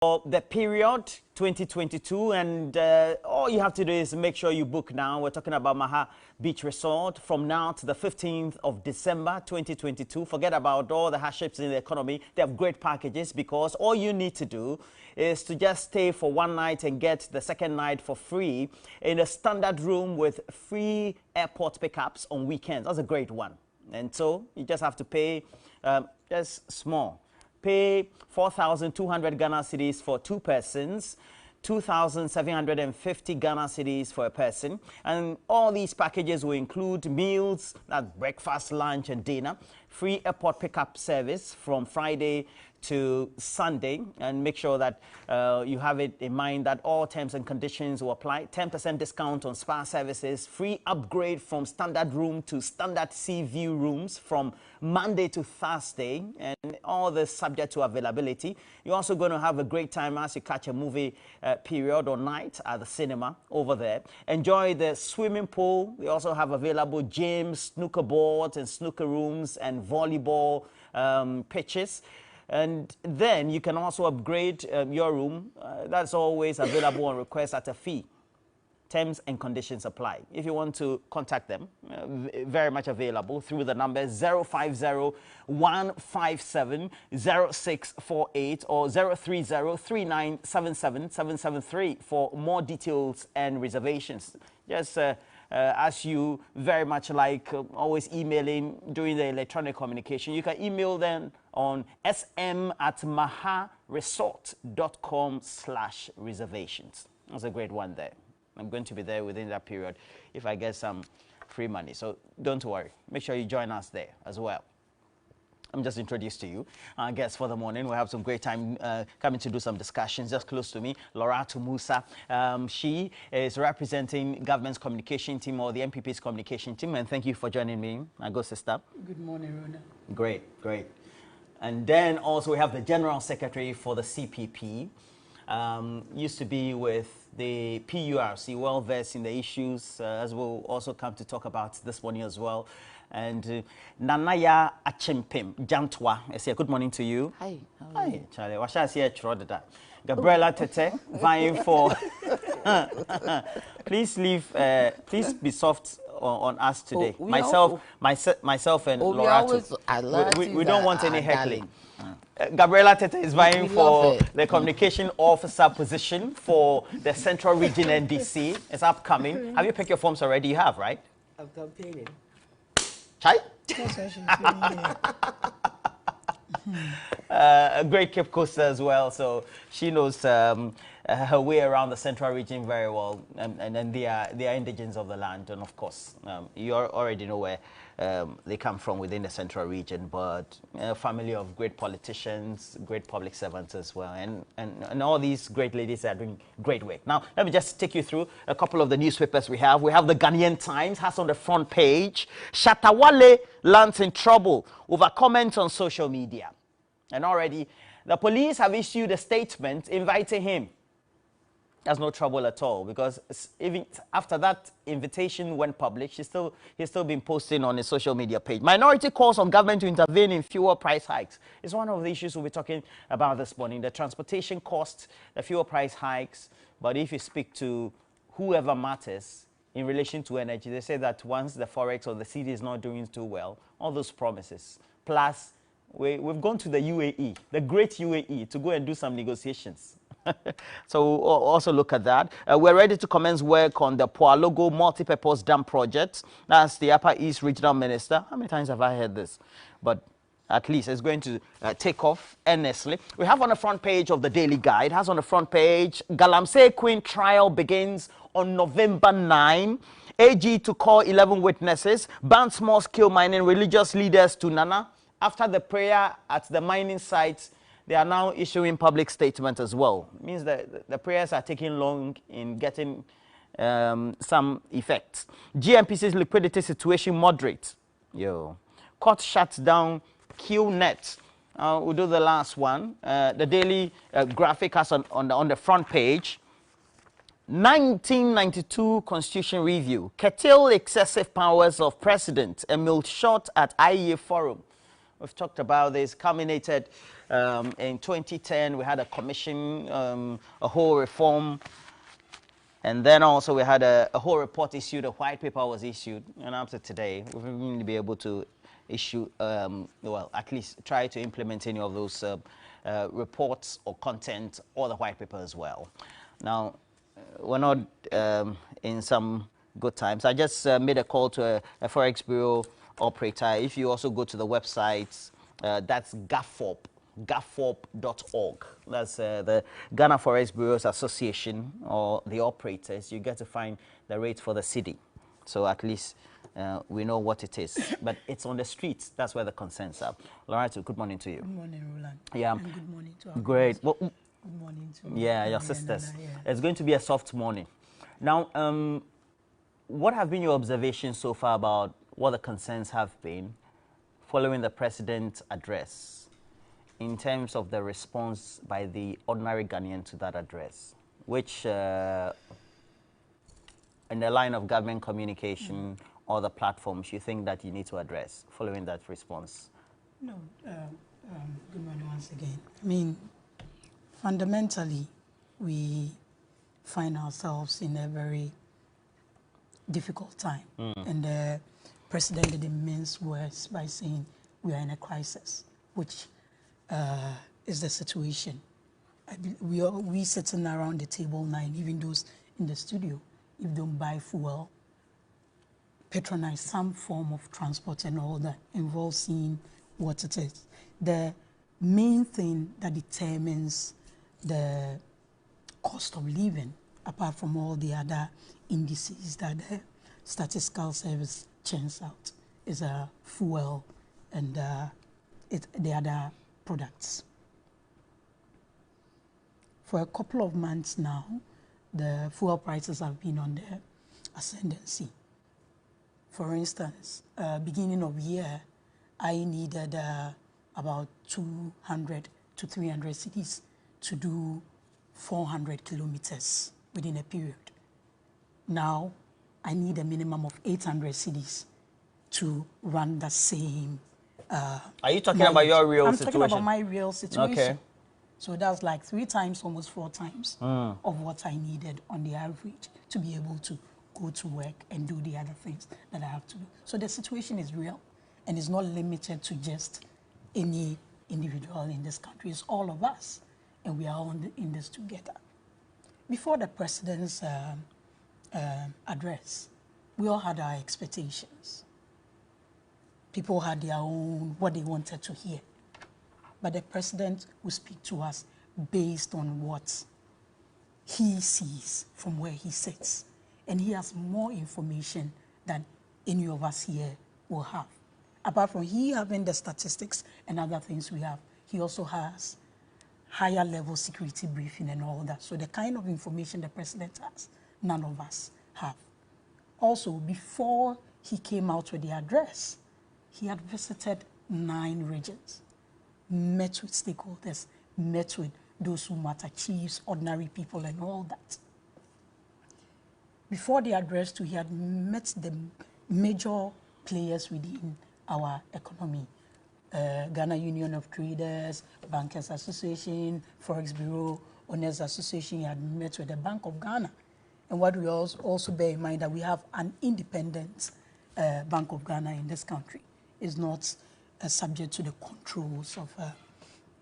the period 2022, and all you have to do is make sure you book now. We're talking about Maha Beach Resort from now to the 15th of December 2022. Forget about all the hardships in the economy. They have great packages because all you need to do is to just stay for one night and get the second night for free in a standard room with free airport pickups on weekends. That's a great one. And so you just have to pay just small. Pay 4,200 Ghana cedis for 2 persons, 2,750 Ghana cedis for a person. And all these packages will include meals, that's breakfast, lunch, and dinner, free airport pickup service from Friday to Sunday, and make sure that you have it in mind that all terms and conditions will apply. 10% discount on spa services, free upgrade from standard room to standard sea view rooms from Monday to Thursday, and all this subject to availability. You're also going to have a great time as you catch a movie period or night at the cinema over there. Enjoy the swimming pool. We also have available gyms, snooker boards and snooker rooms and volleyball pitches. And then you can also upgrade your room. That's always available on request at a fee. Terms and conditions apply. If you want to contact them, very much available through the number 050-157-0648 or 030-3977-773 for more details and reservations. Just as you very much like always emailing during the electronic communication, you can email them on sm@maharesort.com/reservations. That's a great one there. I'm going to be there within that period if I get some free money. So don't worry. Make sure you join us there as well. I'm just introduced to you. Our guest for the morning. We'll have some great time coming to do some discussions just close to me. Loratu Musa. She is representing government's communication team or the MPP's communication team. And thank you for joining me, my good sister. Good morning, Rona. Great, great. And then also we have the General Secretary for the CPP. Used to be with the PURC, well versed in the issues, as we'll also come to talk about this morning as well. And Nanaya Achimpim Jantwa. I say good morning to you. Hi. Hi, Charlie. What shall I say? Gabriela Tete, vying for. Please be soft on us today. Myself, and Loratu. We don't want any heckling. Gabriela Tete is vying for the communication officer position for the Central Region NDC. It's upcoming. Have you picked your forms already? You have, right? I'm campaigning. Chai? A great Cape Coaster as well, so she knows her way around the Central Region very well, and then they are indigents of the land, and of course you already know where they come from within the Central Region, but a family of great politicians, great public servants as well, and all these great ladies are doing great work. Now let me just take you through a couple of the newspapers we have. We have the Ghanaian Times, has on the front page, Shatawale lands in trouble over comments on social media. And already the police have issued a statement inviting him. There's no trouble at all, because even after that invitation went public, he's still been posting on his social media page. Minority calls on government to intervene in fuel price hikes. It's one of the issues we'll be talking about this morning. The transportation costs, the fuel price hikes. But if you speak to whoever matters in relation to energy, they say that once the Forex or the cedi is not doing too well, all those promises, plus we've gone to the UAE, the great UAE, to go and do some negotiations. So we'll also look at that. We're ready to commence work on the Poalogo multi-purpose dam project. That's the Upper East Regional Minister. How many times have I heard this? But at least it's going to take off earnestly. We have on the front page of the Daily Guide, has on the front page, Galamsey Queen trial begins on November 9. AG to call 11 witnesses, ban small-scale mining religious leaders to Nana. After the prayer at the mining sites, they are now issuing public statements as well. It means that the prayers are taking long in getting some effects. GMPC's liquidity situation moderate. Court shuts down QNet. We'll do the last one. The Daily Graphic has on the front page. 1992 Constitution Review. Curtail excessive powers of President. Emil Short at IEA Forum. We've talked about this, culminated In 2010, we had a commission, a whole reform. And then also we had a whole report issued, a white paper was issued, and up to today, we haven't really been able to issue, well, at least try to implement any of those reports or content or the white paper as well. Now, we're not in some good times. I just made a call to a Forex Bureau operator. If you also go to the website, that's GAFOP.org. That's the Ghana Forex Bureaus Association, or the operators. You get to find the rate for the city. So at least we know what it is. But it's on the streets. That's where the concerns are. Loretta, good morning to you. Good morning, Roland. Yeah. And good morning to our Great. Well, good morning to yeah, your Mariana, sisters. yeah. It's going to be a soft morning. Now, what have been your observations so far about what the concerns have been following the president's address in terms of the response by the ordinary Ghanaian to that address, which in the line of government communication or the platforms you think that you need to address following that response? No, good morning once again. I mean, fundamentally, we find ourselves in a very difficult time. And the president didn't mince words by saying we are in a crisis, which is the situation. We sitting around the table now, even those in the studio, if they don't buy fuel, patronize some form of transport and all that involves seeing what it is. The main thing that determines the cost of living, apart from all the other indices that the statistical service churns out, is fuel and the other products. For a couple of months now, the fuel prices have been on the ascendancy. For instance, beginning of year, I needed about 200 to 300 cities to do 400 kilometers within a period. Now, I need a minimum of 800 cities to run the same. Are you talking about your real situation? I'm talking about my real situation. Okay. So that's like 3 times, almost 4 times of what I needed on the average to be able to go to work and do the other things that I have to do. So the situation is real, and it's not limited to just any individual in this country. It's all of us, and we are all in this together. Before the president's address, we all had our expectations. People had their own, what they wanted to hear. But the president will speak to us based on what he sees from where he sits. And he has more information than any of us here will have. Apart from he having the statistics and other things we have, he also has higher level security briefing and all that. So the kind of information the president has, none of us have. Also, before he came out with the address, he had visited 9 regions, met with stakeholders, met with those who matter, chiefs, ordinary people, and all that. Before the address too, he had met the major players within our economy. Ghana Union of Traders, Bankers Association, Forex Bureau, Owners Association. He had met with the Bank of Ghana. And what we also bear in mind that we have an independent Bank of Ghana in this country. It's not subject to the controls of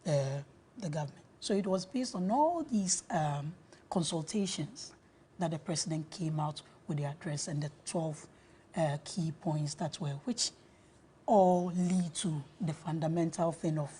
the government. So it was based on all these consultations that the president came out with the address and the 12 key points that were, which all lead to the fundamental thing of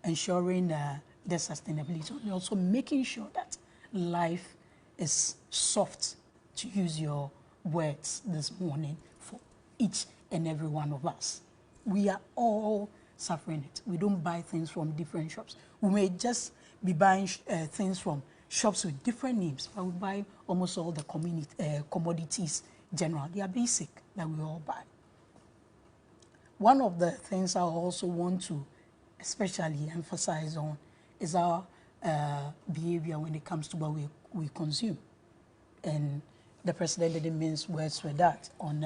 ensuring the sustainability, and also making sure that life is soft, to use your words this morning, for each and every one of us. We are all suffering it. We don't buy things from different shops. We may just be buying things from shops with different names, but we buy almost all the commodities general. They are basic that we all buy. One of the things I also want to especially emphasize on is our behavior when it comes to what we consume. And the president didn't mince words with that on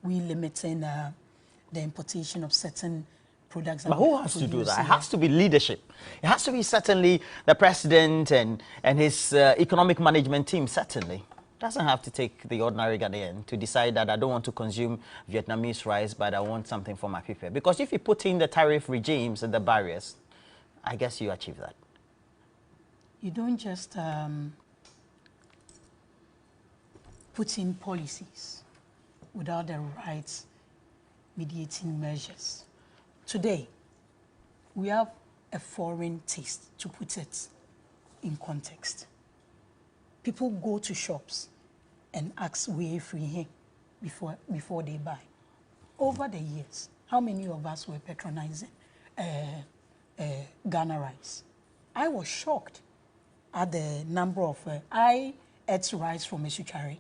we limiting the importation of certain products. But who has to do that? It has to be leadership. It has to be certainly the president and his economic management team, certainly. Doesn't have to take the ordinary Ghanaian to decide that I don't want to consume Vietnamese rice, but I want something for my people. Because if you put in the tariff regimes and the barriers, I guess you achieve that. You don't just put in policies without the right mediating measures. Today, we have a foreign taste, to put it in context. People go to shops and ask where free here before they buy. Over the years, how many of us were patronizing Ghana rice? I was shocked at the number of... I ate rice from Esuchari,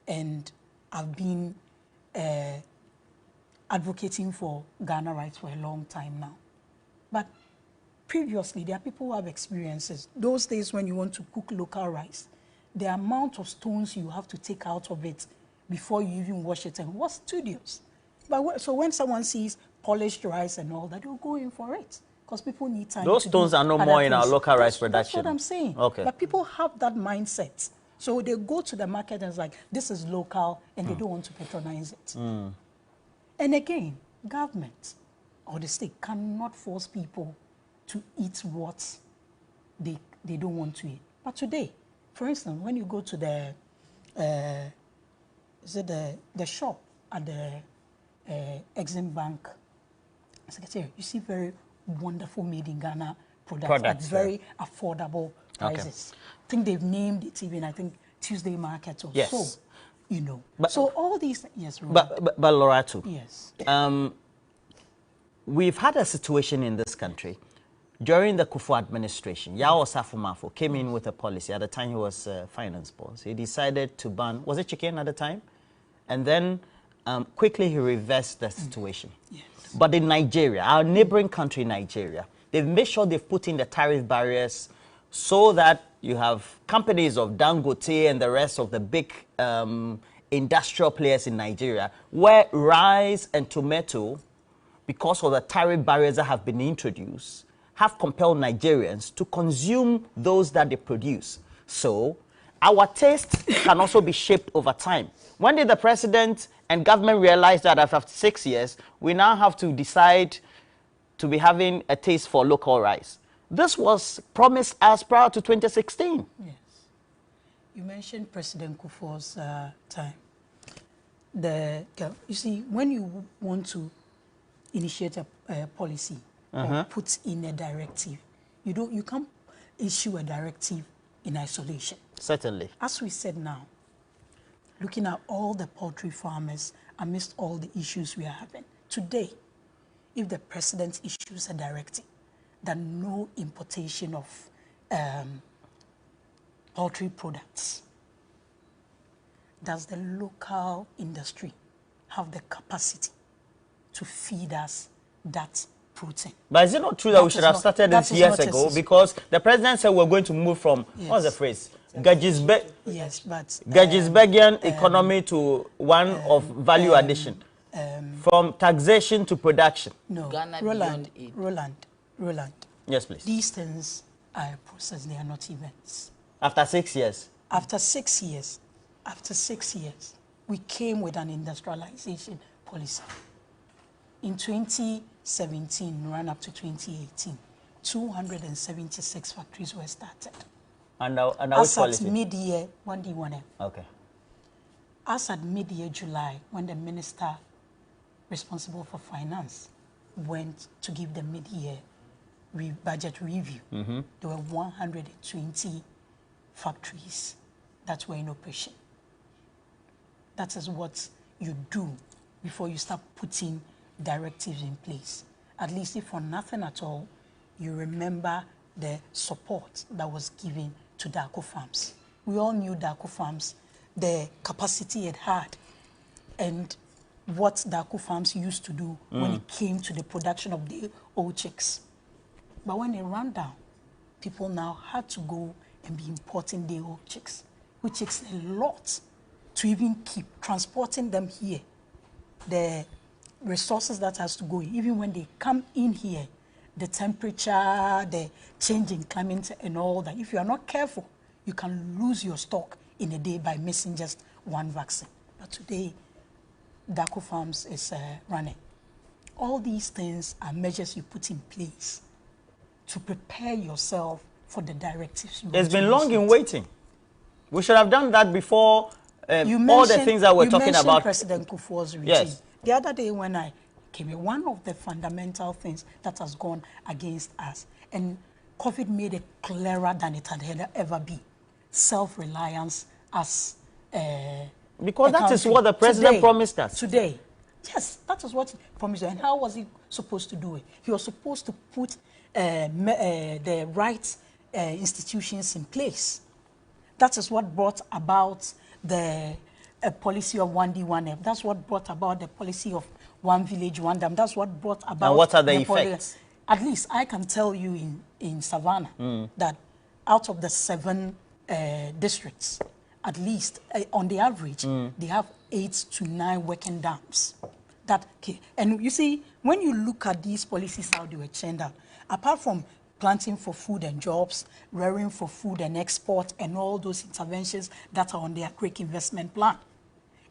and I've been advocating for Ghana rice for a long time now. But previously, there are people who have experiences. Those days when you want to cook local rice, the amount of stones you have to take out of it before you even wash it and was studious. But so when someone sees polished rice and all that, they'll go in for it because people need time. Those stones are no more in our local rice production. That's what I'm saying. Okay. But people have that mindset. So they go to the market and it's like, this is local, and they don't want to patronize it. And again, government or the state cannot force people to eat what they don't want to eat. But today, for instance, when you go to the shop at the Exim Bank Secretariat, you see very wonderful made in Ghana products at very affordable prices. I think they've named it even, I think, Tuesday Market or so. You know. But, so all these, yes, Roland. But Loratu, yes. We've had a situation in this country. During the Kufuor administration, Yao Osafo-Maafo came in with a policy. At the time, he was finance boss. He decided to ban, was it chicken at the time? And then quickly he reversed the situation. Yes. But in Nigeria, our neighboring country, Nigeria, they've made sure they've put in the tariff barriers so that you have companies of Dangote and the rest of the big industrial players in Nigeria, where rice and tomato, because of the tariff barriers that have been introduced, have compelled Nigerians to consume those that they produce. So our taste can also be shaped over time. When did the president and government realize that after 6 years, we now have to decide to be having a taste for local rice? This was promised us prior to 2016. Yes. You mentioned President Kufuor's time. You see, when you want to initiate a policy or put in a directive, you can't issue a directive in isolation. Certainly. As we said now, looking at all the poultry farmers amidst all the issues we are having, today, if the president issues a directive that no importation of poultry products, does the local industry have the capacity to feed us that protein? But is it not true that we should have started this years ago? Because the president said we're going to move from, what's the phrase? Gajisbergian economy to one of value addition. From taxation to production. No, Roland. Yes, please. These things are a process, they are not events. After 6 years? After 6 years, we came with an industrialization policy. In 2017, run up to 2018, 276 factories were started. And which as policy? at mid-year, Okay. As at mid-year July, when the minister responsible for finance went to give the mid-year budget review, there were 120 factories that were in operation. That is what you do before you start putting directives in place. At least if for nothing at all, you remember the support that was given to Darko Farms. We all knew Darko Farms, the capacity it had, and what Darko Farms used to do when it came to the production of the old chicks. But when it ran down, people now had to go and be importing the old chicks, which takes a lot to even keep transporting them here. The resources that has to go in. Even when they come in here, the temperature, the change in climate and all that, if you are not careful, you can lose your stock in a day by missing just one vaccine. But today, Dako Farms is running. All these things are measures you put in place to prepare yourself for the directives. It's been long in waiting. We should have done that before all the things that we're talking about. President Kufuor's regime. Yes. The other day when I came here, one of the fundamental things that has gone against us, and COVID made it clearer than it had ever been, self-reliance as because that is what the president promised us. Today. Yes, that is what he promised. And how was he supposed to do it? He was supposed to put the right institutions in place. That is what brought about the policy of 1D, 1F. That's what brought about the policy of one village, one dam. That's what brought about. And what are the effects? At least I can tell you in Savannah that out of the 7 districts, at least on the average, they have 8 to 9 working dams. And you see, when you look at these policies, how they were churned out, apart from planting for food and jobs, rearing for food and export, and all those interventions that are on their quick investment plan,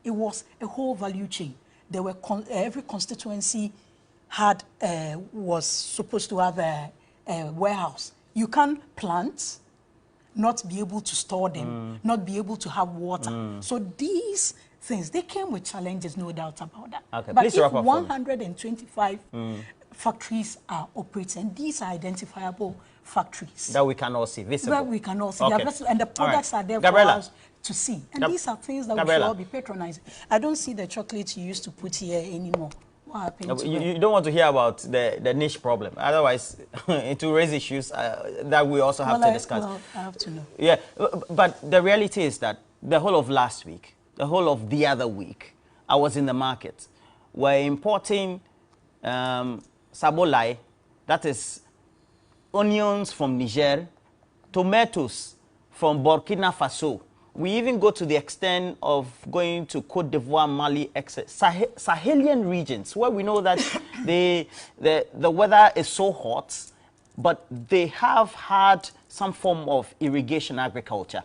it was a whole value chain. There were every constituency was supposed to have a warehouse. You can't plant, not be able to store them, not be able to have water. So these things, they came with challenges, no doubt about that. Okay, but please if wrap up 125 factories are operating, these are identifiable factories. That we can all see, visible. That we can all see. Okay. And the products are there Gabriela. for us to see. And these are things that we should all be patronizing. I don't see the chocolate you used to put here anymore. What happened to you don't want to hear about the niche problem. Otherwise, it will raise issues that we also have to discuss. Well, I have to know. Yeah, but the reality is that the whole of last week, the whole of the other week, I was in the market. We're importing sabolai, that is onions from Niger, tomatoes from Burkina Faso. We even go to the extent of going to Cote d'Ivoire, Mali, Sahelian regions, where we know that the weather is so hot, but they have had some form of irrigation agriculture.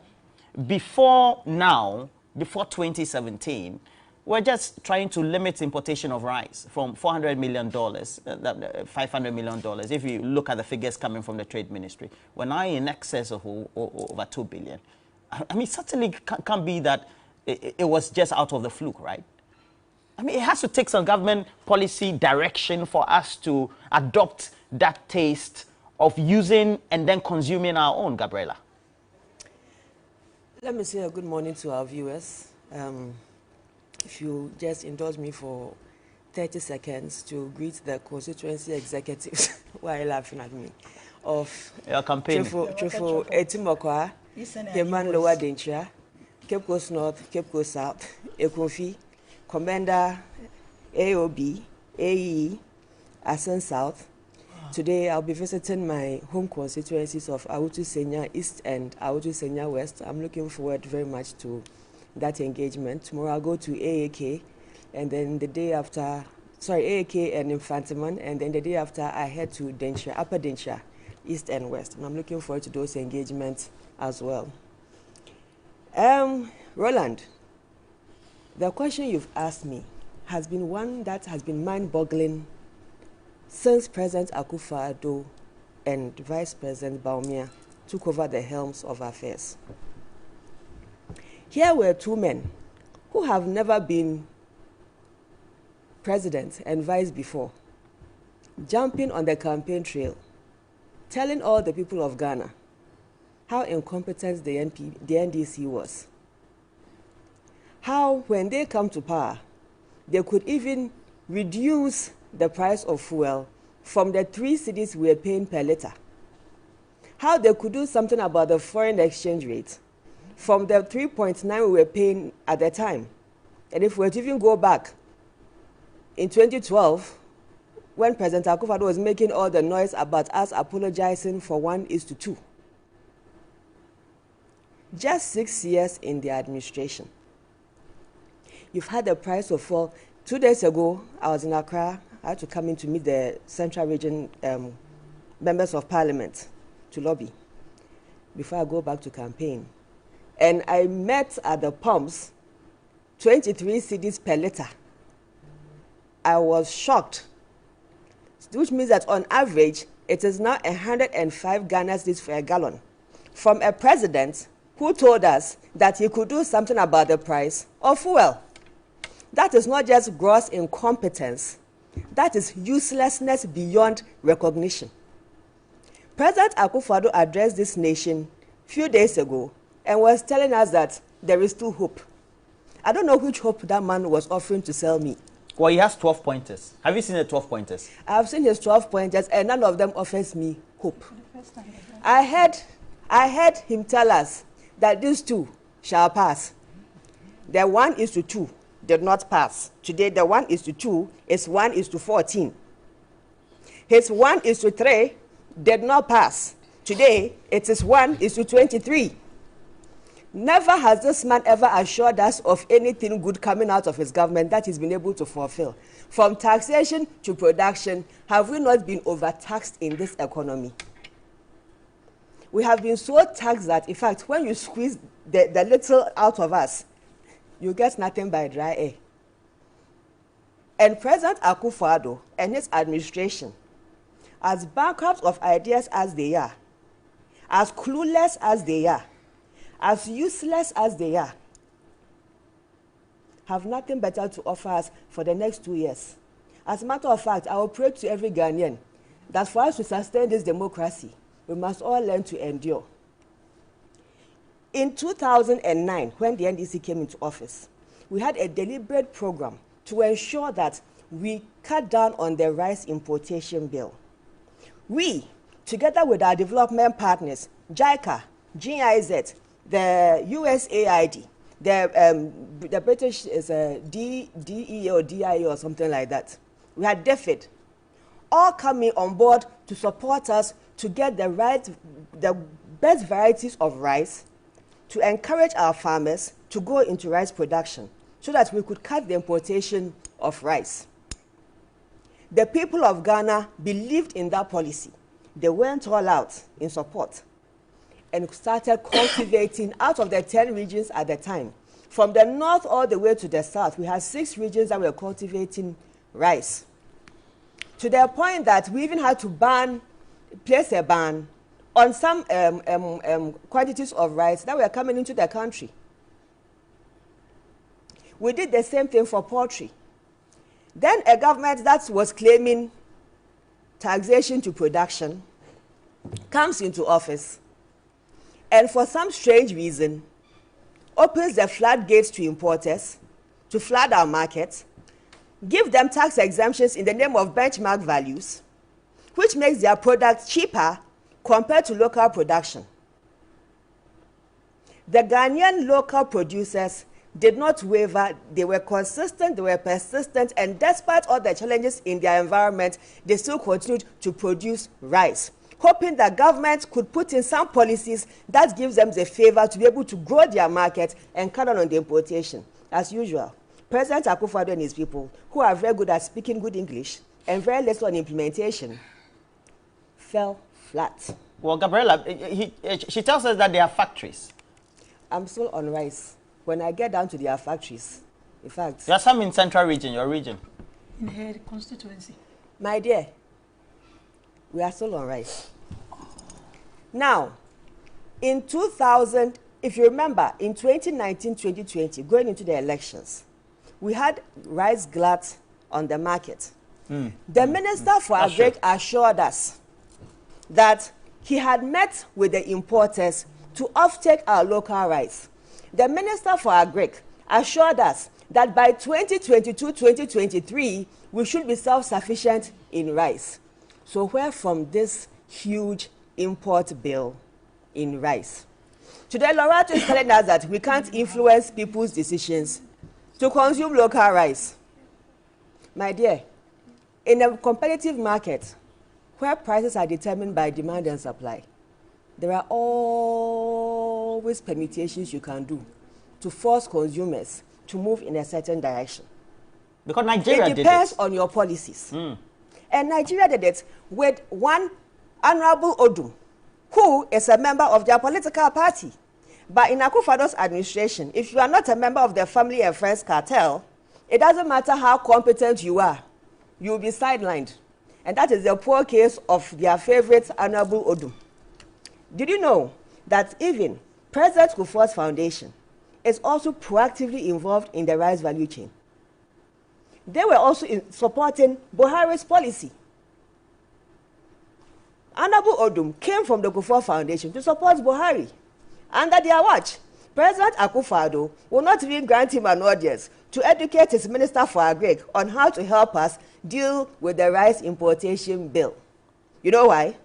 Before now, before 2017, we're just trying to limit importation of rice from $400 million, $500 million. If you look at the figures coming from the Trade Ministry, we're now in excess of over $2 billion. I mean, certainly can't be that it was just out of the fluke, right? I mean, it has to take some government policy direction for us to adopt that taste of using and then consuming our own, Gabriela. Let me say a good morning to our viewers. If you just indulge me for 30 seconds to greet the constituency executives who are laughing at me of your campaign. Trufo Etimokwa, Keman Lower Denchia, Cape Coast North, Cape Coast South, Ekonfi, Commander AOB, AE, Asen South. Today I'll be visiting my home constituencies of Awutu Senya East and Awutu Senya West. I'm looking forward very much to that engagement. Tomorrow I'll go to AAK, and then the day after, AAK and Infantiman, and then the day after I head to Denchia, Upper Denchia, East and West. And I'm looking forward to those engagements as well. Roland, the question you've asked me has been one that has been mind-boggling since President Akufo-Addo and Vice President Bawumia took over the helms of affairs. Here were 2 men who have never been president and vice before, jumping on the campaign trail, telling all the people of Ghana how incompetent the NDC was. How, when they come to power, they could even reduce the price of fuel from the 3 cedis we were paying per liter. How they could do something about the foreign exchange rate from the 3.9 we were paying at the time. And if we were to even go back in 2012, when President Akufo-Addo was making all the noise about us apologizing for 1:2. Just 6 years in the administration, you've had the price of fuel 2 days ago, I was in Accra. I had to come in to meet the Central Region members of Parliament to lobby before I go back to campaign. And I met at the pumps 23 cedis per litre. I was shocked, which means that on average, it is now 105 Ghana cedis for a gallon, from a president who told us that he could do something about the price of fuel. That is not just gross incompetence, that is uselessness beyond recognition. President Akufo-Addo addressed this nation a few days ago and was telling us that there is still hope. I don't know which hope that man was offering to sell me. Well, he has 12 pointers. Have you seen the 12 pointers? I've seen his 12 pointers, and none of them offers me hope. I heard him tell us that these two shall pass. The 1:2 did not pass. Today, the 1:2 is 1:14. His 1:3 did not pass. Today, it is 1:23. Never has this man ever assured us of anything good coming out of his government that he's been able to fulfill. From taxation to production, have we not been overtaxed in this economy? We have been so taxed that, in fact, when you squeeze the little out of us, you get nothing but dry air. And President Akufo-Addo and his administration, as bankrupt of ideas as they are, as clueless as they are, as useless as they are, have nothing better to offer us for the next 2 years. As a matter of fact, I will pray to every Ghanaian that for us to sustain this democracy, we must all learn to endure. In 2009, when the NDC came into office, we had a deliberate program to ensure that we cut down on the rice importation bill. We, together with our development partners, JICA, GIZ, the USAID, the British is a DE or DIE or something like that. We had DFID, all coming on board to support us to get the best varieties of rice, to encourage our farmers to go into rice production so that we could cut the importation of rice. The people of Ghana believed in that policy. They went all out in support and started cultivating out of the 10 regions at the time. From the north all the way to the south, we had 6 regions that were cultivating rice. To the point that we even had to place a ban on some quantities of rice that were coming into the country. We did the same thing for poultry. Then a government that was claiming taxation to production comes into office and for some strange reason opens the floodgates to importers to flood our markets, give them tax exemptions in the name of benchmark values, which makes their products cheaper compared to local production. The Ghanaian local producers did not waver. They were consistent, they were persistent, and despite all the challenges in their environment, they still continued to produce rice, hoping that government could put in some policies that gives them the favor to be able to grow their market and cut down on the importation. As usual, President Akufo-Addo and his people, who are very good at speaking good English and very little on implementation, fell flat. Well, Gabriela, she tells us that they are factories. I'm still on rice. When I get down to their factories, in fact... There are some in Central Region, your region. In her constituency. My dear, we are still on rice. Now, in 2000, if you remember, in 2019-2020, going into the elections, we had rice glut on the market. The Minister for Agric assured us that he had met with the importers to offtake our local rice. The Minister for Agric assured us that by 2022-2023, we should be self-sufficient in rice. So where from this huge import bill in rice? Today, Lorato is telling us that we can't influence people's decisions to consume local rice. My dear, in a competitive market where prices are determined by demand and supply, there are always permutations you can do to force consumers to move in a certain direction. Because Nigeria it depends on your policies. And Nigeria did it with one Honorable Odum, who is a member of their political party. But in Akufo-Addo's administration, if you are not a member of the family and friends cartel, it doesn't matter how competent you are, you will be sidelined. And that is the poor case of their favorite Honorable Odum. Did you know that even President Kufuor's foundation is also proactively involved in the rice value chain? They were also supporting Buhari's policy. Honorable Odum came from the Kufuor Foundation to support Buhari. Under their watch, President Akufo-Addo will not even grant him an audience to educate his Minister for Agric on how to help us deal with the rice importation bill. You know why?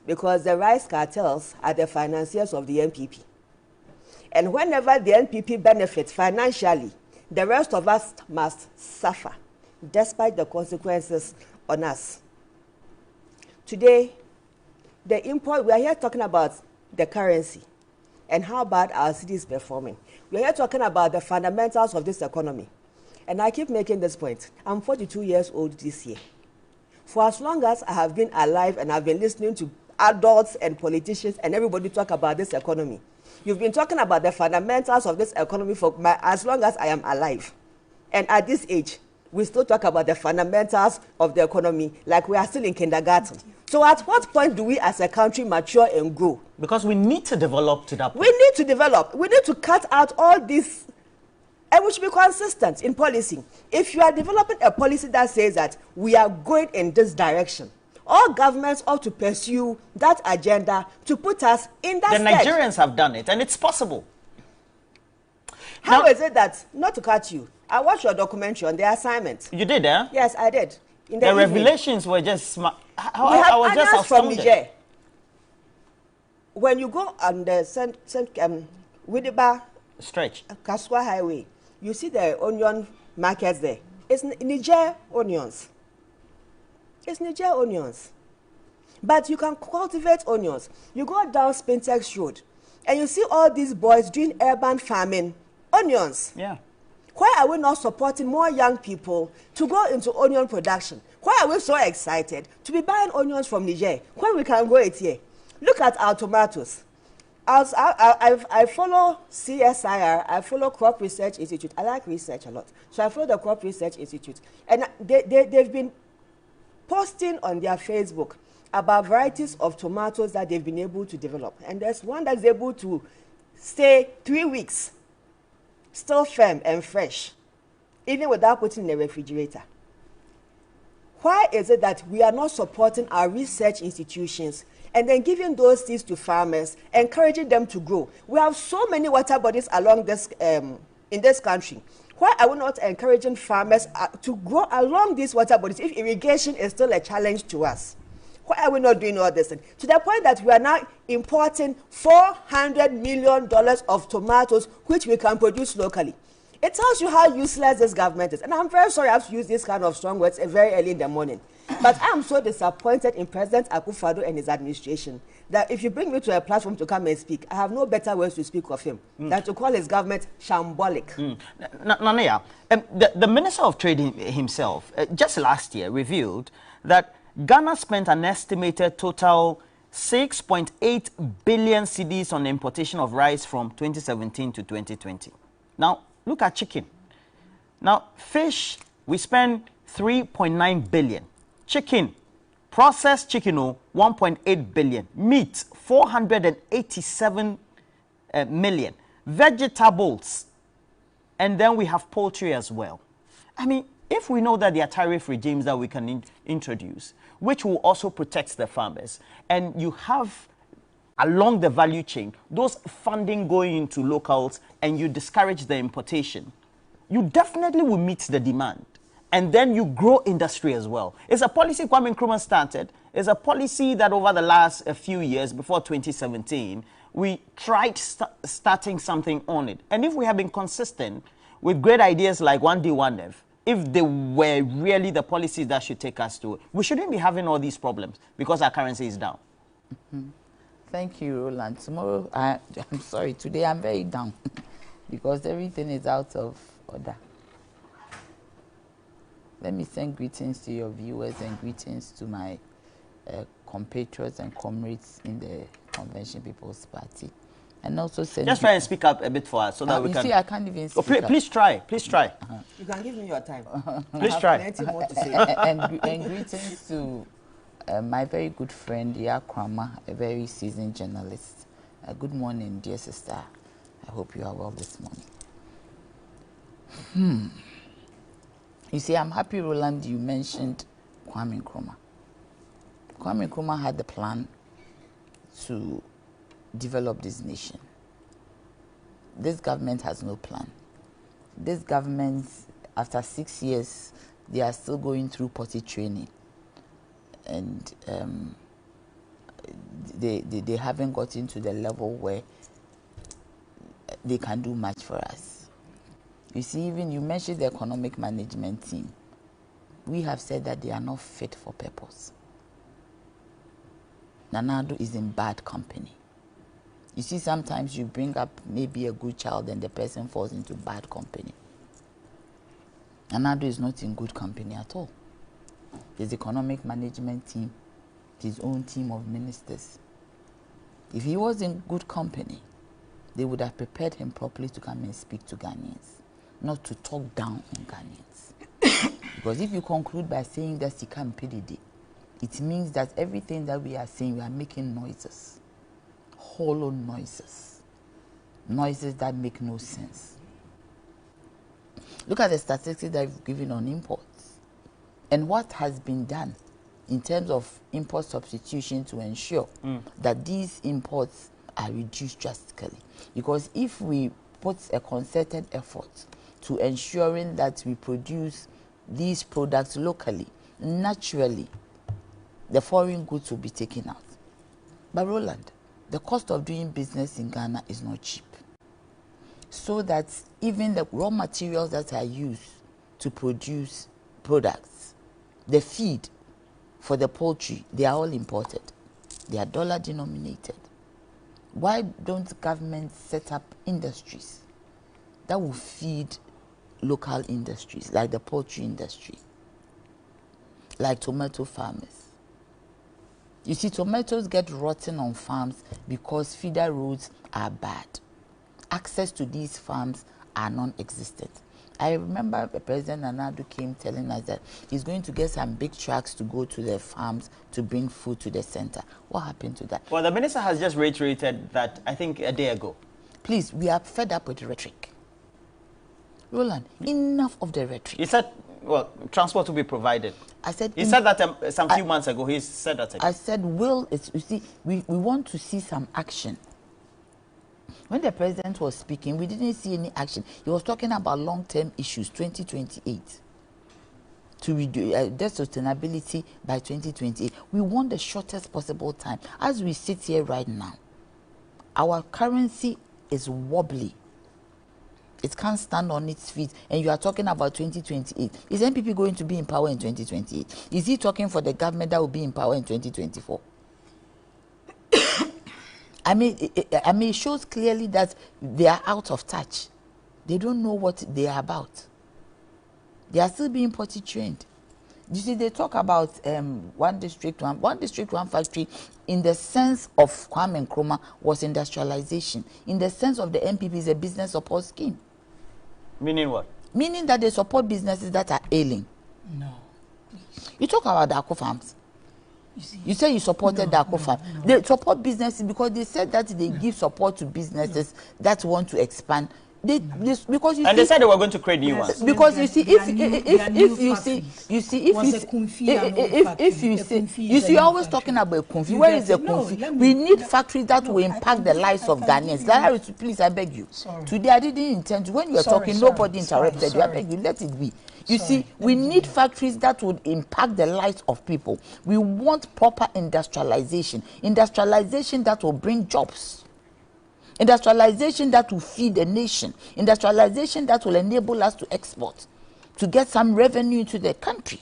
Because the rice cartels are the financiers of the NPP. And whenever the NPP benefits financially, the rest of us must suffer, despite the consequences on us. Today, we are here talking about the currency and how bad our city is performing. We are here talking about the fundamentals of this economy. And I keep making this point. I'm 42 years old this year. For as long as I have been alive and I've been listening to adults and politicians and everybody talk about this economy, you've been talking about the fundamentals of this economy for as long as I am alive. And at this age, we still talk about the fundamentals of the economy like we are still in kindergarten. So at what point do we as a country mature and grow? Because we need to develop to that point. We need to develop. We need to cut out all this. And we should be consistent in policy. If you are developing a policy that says that we are going in this direction, all governments ought to pursue that agenda to put us in that The Nigerians have done it, and it's possible. How is it that, not to cut you, I watched your documentary on the assignment. You did, eh? Yes, I did. In the The evening. Revelations were just smart. I was just from astounded. Niger. When you go on the Widiba Stretch. Kaswa Highway, you see the onion markets there. It's Niger onions. It's Niger onions. But you can cultivate onions. You go down Spintex Road, and you see all these boys doing urban farming. Onions. Yeah. Why are we not supporting more young people to go into onion production? Why are we so excited to be buying onions from Niger when we can grow it here? Look at our tomatoes. I follow CSIR, I follow Crop Research Institute. I like research a lot. So I follow the Crop Research Institute. And they've been posting on their Facebook about varieties of tomatoes that they've been able to develop. And there's one that's able to stay 3 weeks, still firm and fresh, even without putting in the refrigerator. Why is it that we are not supporting our research institutions and then giving those seeds to farmers, encouraging them to grow? We have so many water bodies along this in this country. Why are we not encouraging farmers to grow along these water bodies if irrigation is still a challenge to us? Why are we not doing all this? To the point that we are now importing $400 million of tomatoes, which we can produce locally. It tells you how useless this government is. And I'm very sorry I have to use this kind of strong words very early in the morning. But I'm so disappointed in President Akufo-Addo and his administration that if you bring me to a platform to come and speak, I have no better words to speak of him than to call his government shambolic. Nanaya, the Minister of Trade himself, just last year, revealed that Ghana spent an estimated total 6.8 billion cedis on the importation of rice from 2017 to 2020. Now, look at chicken. Now, fish, we spend 3.9 billion. Chicken, processed chicken, 1.8 billion. Meat, 487 million. Vegetables, and then we have poultry as well. I mean, if we know that there are tariff regimes that we can introduce, which will also protect the farmers, and you have along the value chain those funding going into locals and you discourage the importation, you definitely will meet the demand. And then you grow industry as well. It's a policy Kwame Nkrumah started. It's a policy that over the last few years, before 2017, we tried starting something on it. And if we have been consistent with great ideas like 1D, 1F, if they were really the policies that should take us to it, we shouldn't be having all these problems because our currency is down. Thank you, Roland. Tomorrow, I'm sorry, today I'm very down because everything is out of order. let me send greetings to your viewers and greetings to my compatriots and comrades in the Convention People's Party. And also send... Just try and speak up a bit for us so that we you can... see, I can't even speak up. Please try. Please try. You can give me your time. Please try. Plenty more to say. and greetings to my very good friend, Yakrama, a very seasoned journalist. Good morning, dear sister. I hope you are well this morning. You see, I'm happy, Roland, you mentioned Kwame Nkrumah. Kwame Nkrumah had the plan to develop this nation. This government has no plan. This government, after 6 years, they are still going through potty training. And they haven't gotten to the level where they can do much for us. You see, even you mentioned the economic management team. We have said that they are not fit for purpose. Nana Addo is in bad company. You see, sometimes you bring up maybe a good child and the person falls into bad company. Nana Addo is not in good company at all. His economic management team, his own team of ministers. If he was in good company, they would have prepared him properly to come and speak to Ghanaians, not to talk down on Ghanaians. Because if you conclude by saying that Sika Mpedide, it means that everything that we are saying, we are making noises, hollow noises, noises that make no sense. Look at the statistics that I've given on imports and what has been done in terms of import substitution to ensure that these imports are reduced drastically. Because if we put a concerted effort to ensuring that we produce these products locally, naturally, the foreign goods will be taken out. But Roland, the cost of doing business in Ghana is not cheap. So that even the raw materials that are used to produce products, the feed for the poultry, they are all imported. They are dollar denominated. Why don't governments set up industries that will feed local industries, like the poultry industry, like tomato farmers? You see, tomatoes get rotten on farms because feeder roads are bad. Access to these farms are non-existent. I remember President Nana Addo came telling us that he's going to get some big trucks to go to the farms to bring food to the center. What happened to that? Well, the minister has just reiterated that, I think, a day ago. Please, we are fed up with rhetoric. Roland, enough of the rhetoric. He said, well, transport will be provided. I said... He said that some few months ago. He said that again. I said, you see, we want to see some action. When the president was speaking, we didn't see any action. He was talking about long-term issues, 2028. To reduce debt sustainability by 2028. We want the shortest possible time. As we sit here right now, our currency is wobbly. It can't stand on its feet. And you are talking about 2028. Is NPP going to be in power in 2028? Is he talking for the government that will be in power in 2024? I mean, it shows clearly that they are out of touch. They don't know what they are about. They are still being potty trained. You see, they talk about one district, one factory. In the sense of Kwame Nkrumah was industrialization. In the sense of the NPP is a business support scheme. Meaning what? Meaning that they support businesses that are ailing. No. You talk about the Akko farms. You say you supported the Akko farm. They support businesses because they said that they give support to businesses that want to expand. Because you and they said they were going to create new ones. Because you see, you're always talking about Kumfi. Where is the Kumfi? We need factories that will impact the lives of Ghanaians. Please, I beg you. Today I didn't intend to. When you were talking, nobody interrupted you. I beg you, let it be. You see, we need factories that would impact the lives of people. We want proper industrialization. Industrialization that will bring jobs. Industrialization that will feed the nation. Industrialization that will enable us to export, to get some revenue to the country.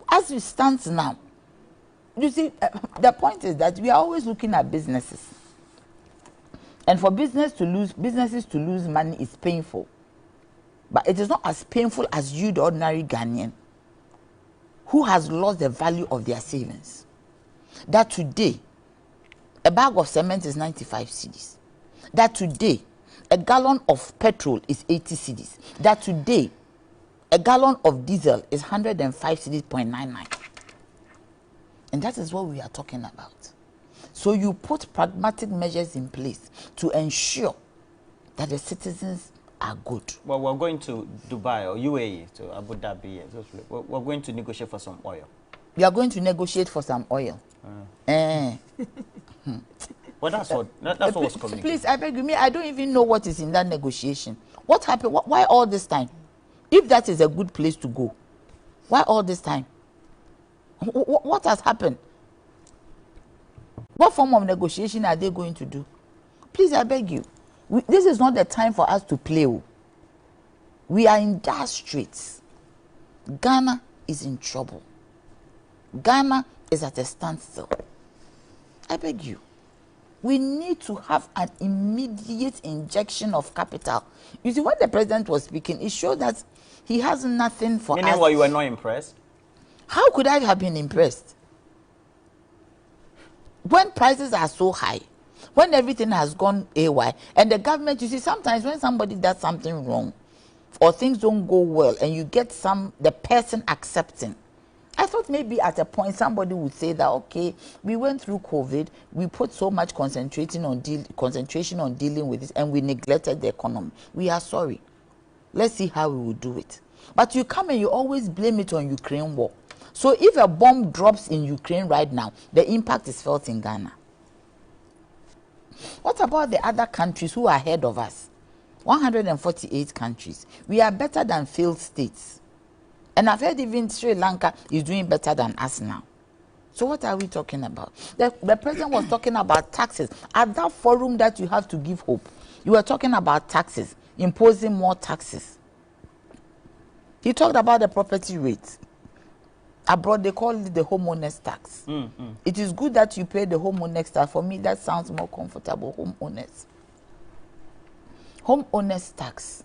As it stands now, you see, the point is that we are always looking at businesses. And for businesses to lose money is painful. But it is not as painful as you, the ordinary Ghanaian, who has lost the value of their savings. That today, a bag of cement is 95 cedis. That today, a gallon of petrol is 80 cedis. That today, a gallon of diesel is 105 cedis.99. And that is what we are talking about. So you put pragmatic measures in place to ensure that the citizens are good. Well, we're going to Dubai or UAE, to Abu Dhabi. We're going to negotiate for some oil. You are going to negotiate for some oil. Well, that's what was communicated. Please, I beg you, I don't even know what is in that negotiation. What happened? Why all this time? If that is a good place to go, why all this time? What has happened? What form of negotiation are they going to do? Please, I beg you. This is not the time for us to play. We are in dire straits. Ghana is in trouble. Ghana is at a standstill. I beg you. We need to have an immediate injection of capital. You see, when the president was speaking, it showed that he has nothing for us. Meaning why you were not impressed? How could I have been impressed? When prices are so high, when everything has gone AY, and the government, you see, sometimes when somebody does something wrong, or things don't go well, and you get the person accepting. I thought maybe at a point somebody would say that, okay, we went through COVID, we put so much concentration on dealing with this, and we neglected the economy. We are sorry. Let's see how we will do it. But you come and you always blame it on Ukraine war. So if a bomb drops in Ukraine right now, the impact is felt in Ghana. What about the other countries who are ahead of us? 148 countries. We are better than failed states. And I've heard even Sri Lanka is doing better than us now. So what are we talking about? The president was talking about taxes. At that forum that you have to give hope, you were talking about taxes, imposing more taxes. He talked about the property rate. Abroad, they call it the homeowners tax. It is good that you pay the homeowners tax. For me, that sounds more comfortable, homeowners. Homeowners tax.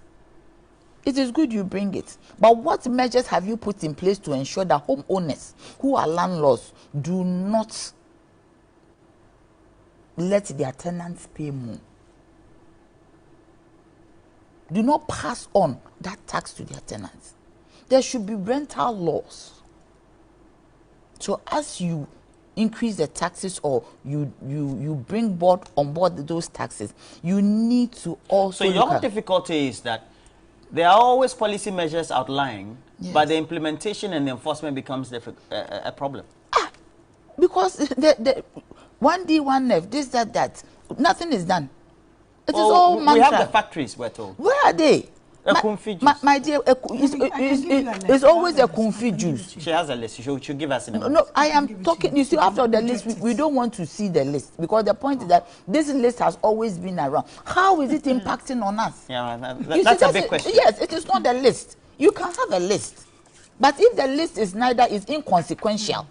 It is good you bring it. But what measures have you put in place to ensure that homeowners who are landlords do not let their tenants pay more? Do not pass on that tax to their tenants. There should be rental laws. So as you increase the taxes or you bring on board those taxes, you need to also. So your difficulty is that there are always policy measures outlined, yes, but the implementation and the enforcement becomes a problem. Because the 1D, 1F, this, that, nothing is done. It is all mantra. We have the factories, we're told. Where are they? My dear, it's always a confit juice. She has a list. She should give us a number. No, I am talking. You see, after the list, we don't want to see the list because the point is that this list has always been around. How is it impacting on us? Yeah, that's a big question. Yes, it is not the list. You can have a list, but if the list is inconsequential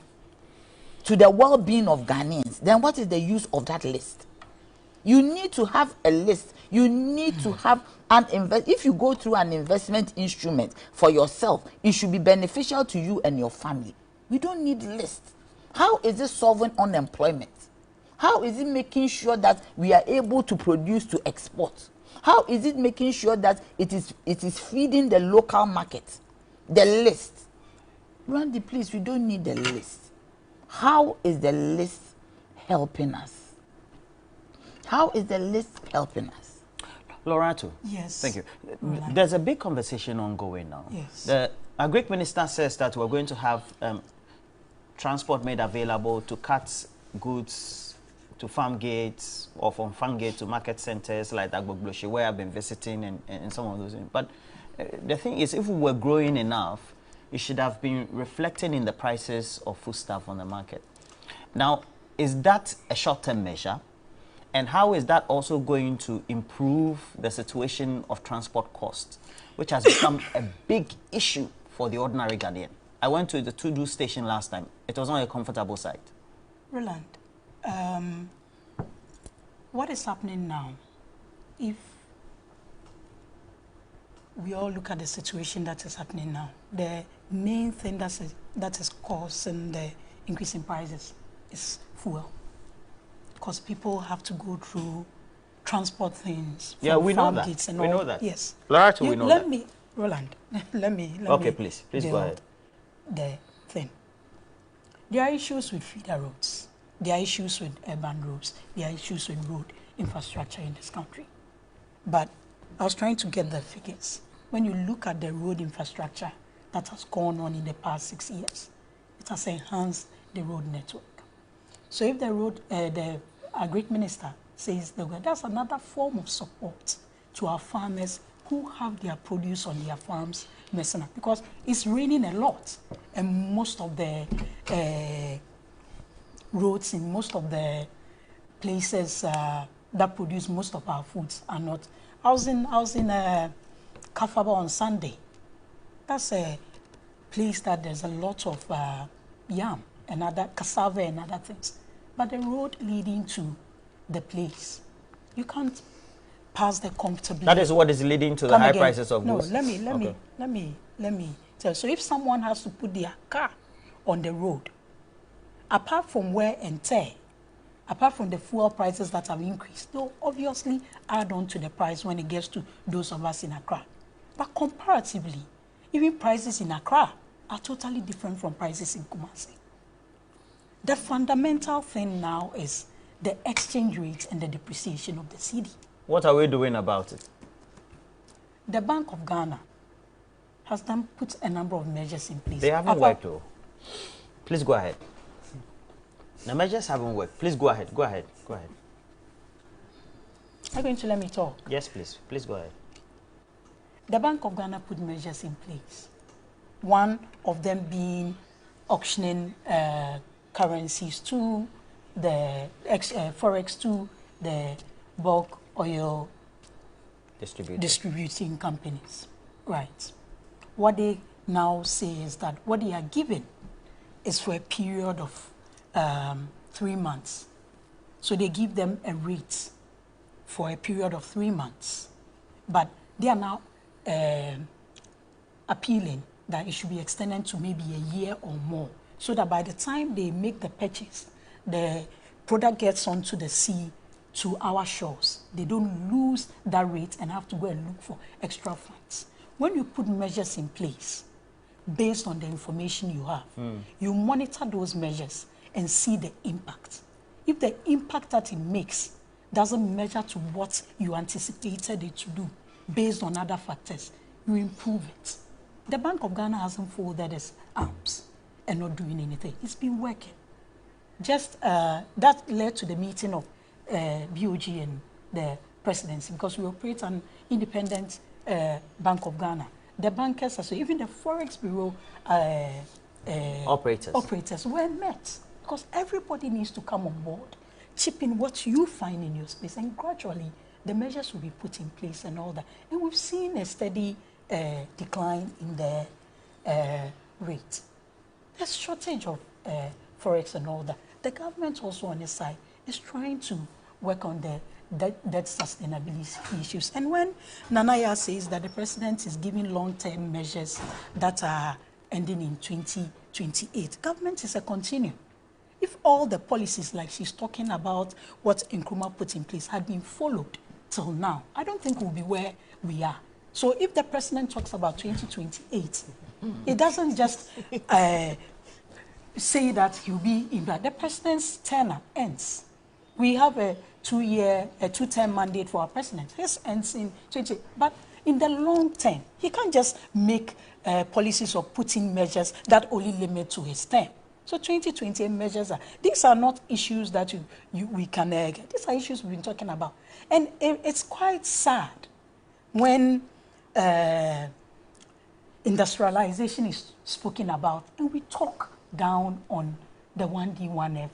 to the well-being of Ghanaians, then what is the use of that list? You need to have a list. You need to have if you go through an investment instrument for yourself, it should be beneficial to you and your family. We don't need lists. How is it solving unemployment? How is it making sure that we are able to produce to export? How is it making sure that it is feeding the local market? The list. Randy, please, we don't need the list. How is the list helping us? How is the list helping us? Lorato. Yes. Thank you. There's a big conversation ongoing now. Yes. The Agric Minister says that we're going to have transport made available to cut goods to farm gates or from farm gate to market centers like Agbogbloshie, where I've been visiting and some of those things. But the thing is, if we were growing enough, it should have been reflected in the prices of foodstuff on the market. Now, is that a short-term measure? And how is that also going to improve the situation of transport costs, which has become a big issue for the ordinary Ghanaian? I went to the Tudu station last time. It was not a comfortable sight. Roland, what is happening now? If we all look at the situation that is happening now, the main thing that is causing the increase in prices is fuel. Because people have to go through transport things. Yeah, we know that. We know that. Yes. Loretta, we know that. Roland, let me. Okay, please go ahead. The thing. There are issues with feeder roads. There are issues with urban roads. There are issues with road infrastructure in this country. But I was trying to get the figures. When you look at the road infrastructure that has gone on in the past 6 years, it has enhanced the road network. So if the Agric Minister says that's another form of support to our farmers who have their produce on their farms messing up, because it's raining a lot, and most of the roads in most of the places that produce most of our foods are not. I was in Kafaba on Sunday. That's a place that there's a lot of yam and other cassava and other things. But the road leading to the place, you can't pass there comfortably. That is what is leading to the high prices of goods. No, let me tell you. So if someone has to put their car on the road, apart from wear and tear, apart from the fuel prices that have increased, they'll obviously add on to the price when it gets to those of us in Accra. But comparatively, even prices in Accra are totally different from prices in Kumasi. The fundamental thing now is the exchange rate and the depreciation of the cedi. What are we doing about it? The Bank of Ghana has put a number of measures in place. They haven't worked, though. Please go ahead. The measures haven't worked. Please go ahead. Go ahead. Go ahead. Are you going to let me talk? Yes, please. Please go ahead. The Bank of Ghana put measures in place. One of them being auctioning currencies to the forex to the bulk oil distributing companies. Right. What they now say is that what they are given is for a period of 3 months. So they give them a rate for a period of 3 months. But they are now appealing that it should be extended to maybe a year or more, so that by the time they make the purchase, the product gets onto the sea to our shores. They don't lose that rate and have to go and look for extra funds. When you put measures in place based on the information you have, you monitor those measures and see the impact. If the impact that it makes doesn't measure to what you anticipated it to do based on other factors, you improve it. The Bank of Ghana hasn't folded its arms and not doing anything. It's been working. Just that led to the meeting of BOG and the presidency, because we operate an independent Bank of Ghana. The bankers, so even the Forex Bureau operators were met, because everybody needs to come on board, chip in what you find in your space, and gradually the measures will be put in place and all that. And we've seen a steady decline in the rate. There's shortage of Forex and all that. The government also on its side is trying to work on the debt sustainability issues. And when Nanaya says that the president is giving long-term measures that are ending in 2028, government is a continuum. If all the policies like she's talking about what Nkrumah put in place had been followed till now, I don't think we'll be where we are. So if the president talks about 2028, it doesn't just say that he'll be in that. The president's tenure ends. We have a two-term mandate for our president. His ends in 20. But in the long term, he can't just make policies or put in measures that only limit to his term. So 2028 measures these are not issues that we can get. These are issues we've been talking about. And it's quite sad when industrialization is spoken about and we talk down on the 1D, 1F.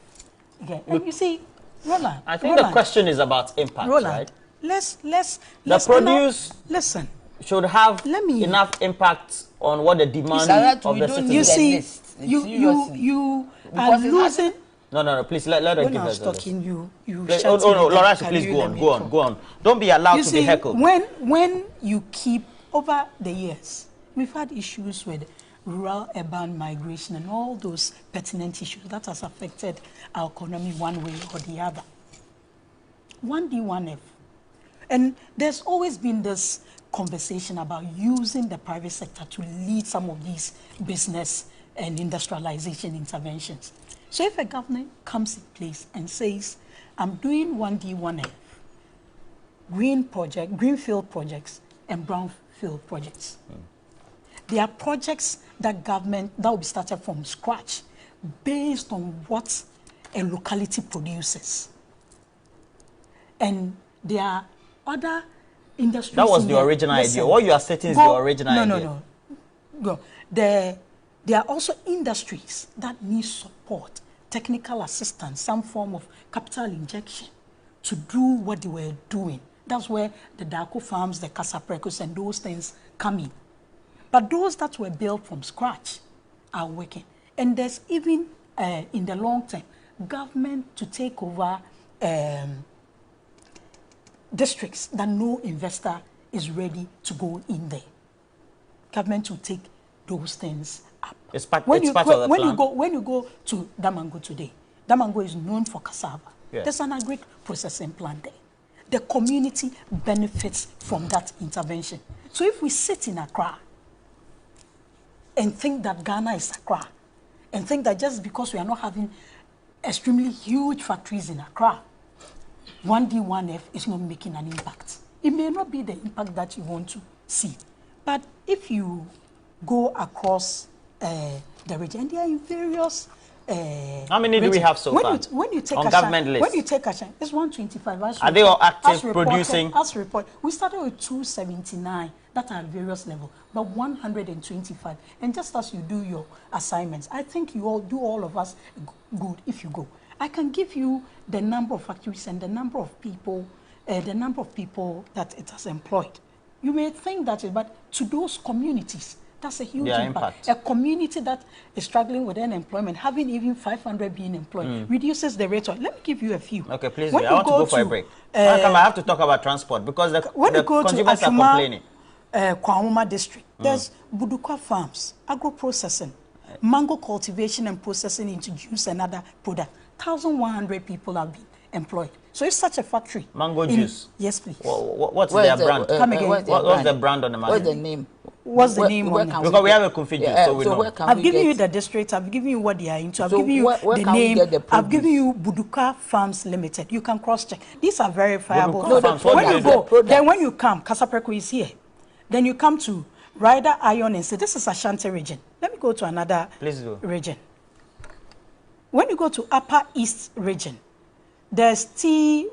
Okay. And you see, Roland, I think the question is about impact, Roland, right? Let's the produce listen. Should have enough impact on what the demand of the citizens. You see, you are losing. No, please let her give us the list. You no, Loretta, please go on. Don't be allowed to be heckled. When you keep over the years, we've had issues with rural-urban migration and all those pertinent issues that has affected our economy one way or the other. 1D, 1F. And there's always been this conversation about using the private sector to lead some of these business and industrialization interventions. So if a government comes in place and says, I'm doing 1D, 1F, greenfield projects and brownfield projects. There are projects that will be started from scratch based on what a locality produces. And there are other industries. That was the original idea. What you are stating is the original idea. No. There are also industries that need support, technical assistance, some form of capital injection to do what they were doing. That's where the Darko farms, the Kasaprekos, and those things come in. But those that were built from scratch are working. And there's even, in the long term, government to take over districts that no investor is ready to go in there. Government to take those things up. It's part of the plan. When you go to Damango today, Damango is known for cassava. Yeah. There's an agric processing plant there. The community benefits from that intervention. So if we sit in Accra and think that Ghana is Accra, and think that just because we are not having extremely huge factories in Accra, 1D, 1F is not making an impact. It may not be the impact that you want to see. But if you go across the region, and there are various how many do we have so far? When you take on government list? When you take Ashan, it's 125. Are they all active, producing? As report, we started with 279 that are at various levels, but 125. And just as you do your assignments, I think you all do all of us good if you go. I can give you the number of factories and the number of people that it has employed. You may think that, but to those communities, that's a huge impact. A community that is struggling with unemployment, having even 500 being employed, reduces the rate. Let me give you a few. Okay, please. I want to go for a break. I have to talk about transport because the consumers are complaining. Kwahoma district, there's Budukwa farms, agro-processing, mango cultivation and processing into juice and other products. 1,100 people have been employed. So it's such a factory. Mango juice? Yes, please. What's their brand? What's the brand on the market? What's the name? What's the name on it? Because we have a config juice, so we know. I've given you the district, I've given you what they are into, I've given you the name, I've given you Buduka Farms Limited. You can cross-check. These are verifiable. When you go, then when you come, Kasapreko is here. Then you come to Rider Iron and say, this is Ashanti region. Let me go to another region. When you go to Upper East region, there's T.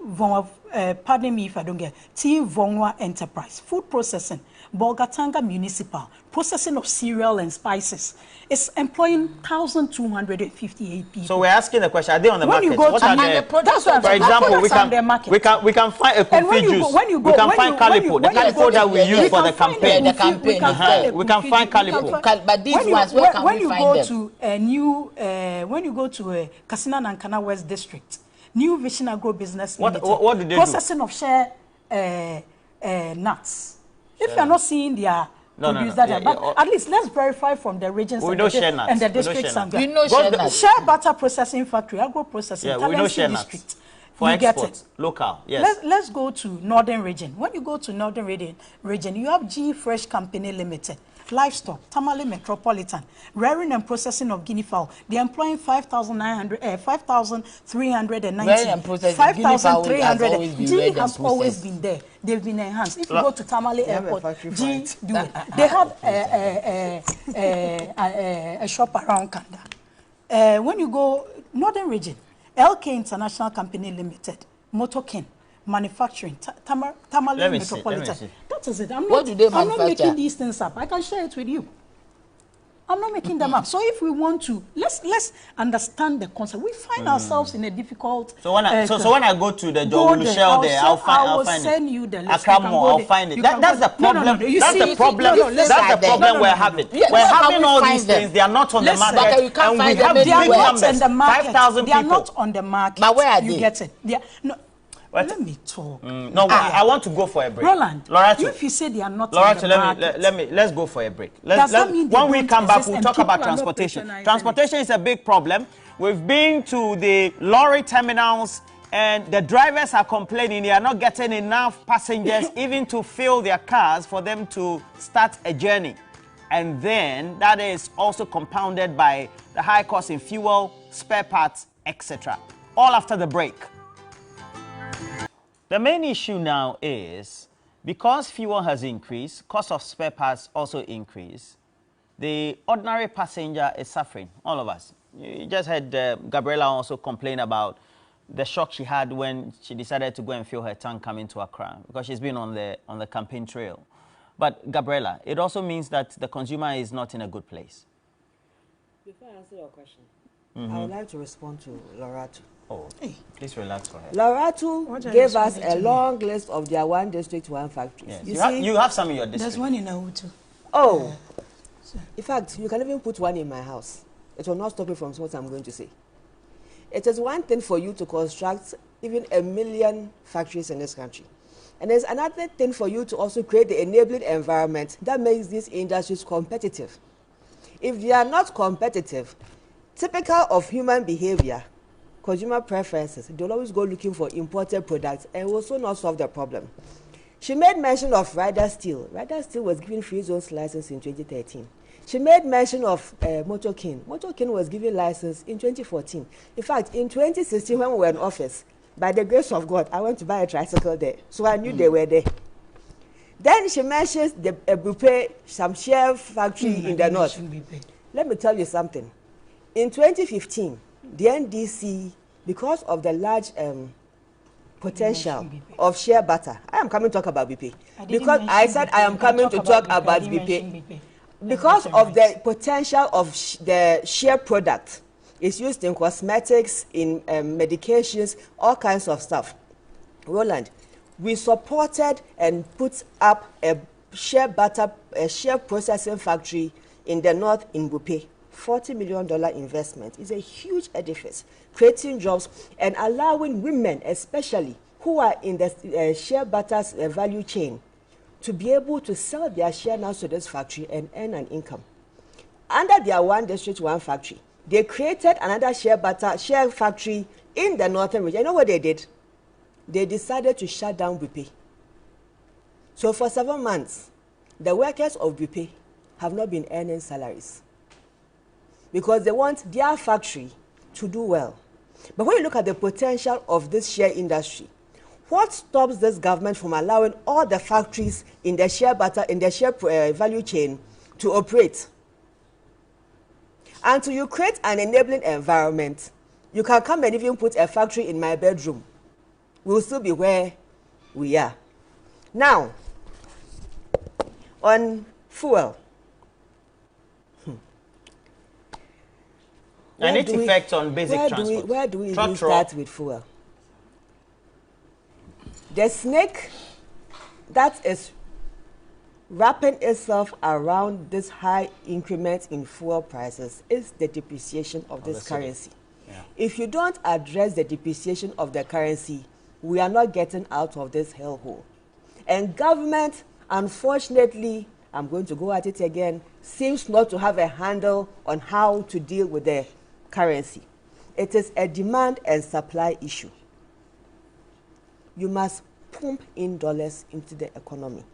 Pardon me if I don't get T. Vongwa Enterprise, food processing, Bolgatanga Municipal, processing of cereal and spices. It's employing 1,258 people. So we're asking the question: are they on the market? What are the products? For example, we can find a coffee juice. We can find Calipo, the Calipo that we use for the campaign. We can find Calipo. But these ones, where can we find them? When you go to Kasina Nankana West District, New Vision Agro Business Limited, what do they processing of share nuts. If you are not seeing their but at least let's verify from the regions and the districts. We know share nuts. Share butter processing factory, agro processing, we know share district. For exports, local, yes. Let's go to Northern region. When you go to Northern region, you have G Fresh Company Limited, livestock, Tamale Metropolitan, rearing and processing of guinea fowl. They're employing 5,390. 5,300. G has always been there. They've been enhanced. If you go to Tamale Airport, G do it. They have a shop around Kanda. When you go Northern region, LK International Company Limited, Motoken, manufacturing, Tamale Metropolitan. That is it. I'm not making these things up. I can share it with you. I'm not making them up. So if we want to, let's understand the concept. We find ourselves in a difficult. So when I go to the Shell there, I'll find send you the list. I'll find it. That's the problem. That's the problem. That's the problem we're having. We're having all these things. They are not on the market, and we have big numbers. 5,000 people. They are not on the market. But where are they? You get it. Let me talk. No, I want to go for a break. Roland, Loratu, if you say they are not Loratu, in the market, let's go for a break. Does that mean when we don't come back, exist we'll and talk people about are not transportation. patronizing Transportation is a big problem. We've been to the lorry terminals, and the drivers are complaining they are not getting enough passengers even to fill their cars for them to start a journey. And then that is also compounded by the high cost in fuel, spare parts, etc. All after the break. The main issue now is because fuel has increased, cost of spare parts also increased. The ordinary passenger is suffering, all of us. You just heard Gabriela also complain about the shock she had when she decided to go and fill her tank coming to Accra because she's been on the campaign trail. But Gabriela, it also means that the consumer is not in a good place. Before I answer your question, I would like to respond to Loratu. Oh, please relax for her. Loratu gave us a long list of their one district, one factories. Yes. You have some in your district. there's one in Awutu. Oh, in fact, you can even put one in my house. It will not stop you from what I'm going to say. It is one thing for you to construct even 1 million factories in this country. And there's another thing for you to also create the enabling environment that makes these industries competitive. If they are not competitive, typical of human behavior, consumer preferences, they'll always go looking for imported products and will also not solve the problem. She made mention of Ryder Steel. Ryder Steel was given free zones license in 2013. She made mention of Motor King. Motor King was given license in 2014. In fact, in 2016, when we were in office, by the grace of God, I went to buy a tricycle there. So I knew they were there. Then she mentions the Bupe, some share factory in the north. Let me tell you something. In 2015, the NDC, because of the large potential of share butter, I am coming to talk about BP. Because I said I am coming to talk about BP. Because of the potential of the share product, it's used in cosmetics, in medications, all kinds of stuff. Roland, we supported and put up a share butter, a share processing factory in the north in Bupe. $40 million investment is a huge edifice, creating jobs and allowing women, especially who are in the share butter's value chain, to be able to sell their share now to this factory and earn an income. Under their one district, one factory, they created another share factory in the northern region. You know what they did? They decided to shut down Bupe. So for 7 months, the workers of Bupe have not been earning salaries because they want their factory to do well. But when you look at the potential of this share industry, what stops this government from allowing all the factories in the share value chain to operate? Until you create an enabling environment, you can come and even put a factory in my bedroom. We'll still be where we are. Now, on fuel. And its effect on basic transport. Where do we even start with fuel? The snake that is wrapping itself around this high increment in fuel prices is the depreciation of this currency. Yeah. If you don't address the depreciation of the currency, we are not getting out of this hellhole. And government, unfortunately, I'm going to go at it again, seems not to have a handle on how to deal with the currency. It is a demand and supply issue. You must pump in dollars into the economy.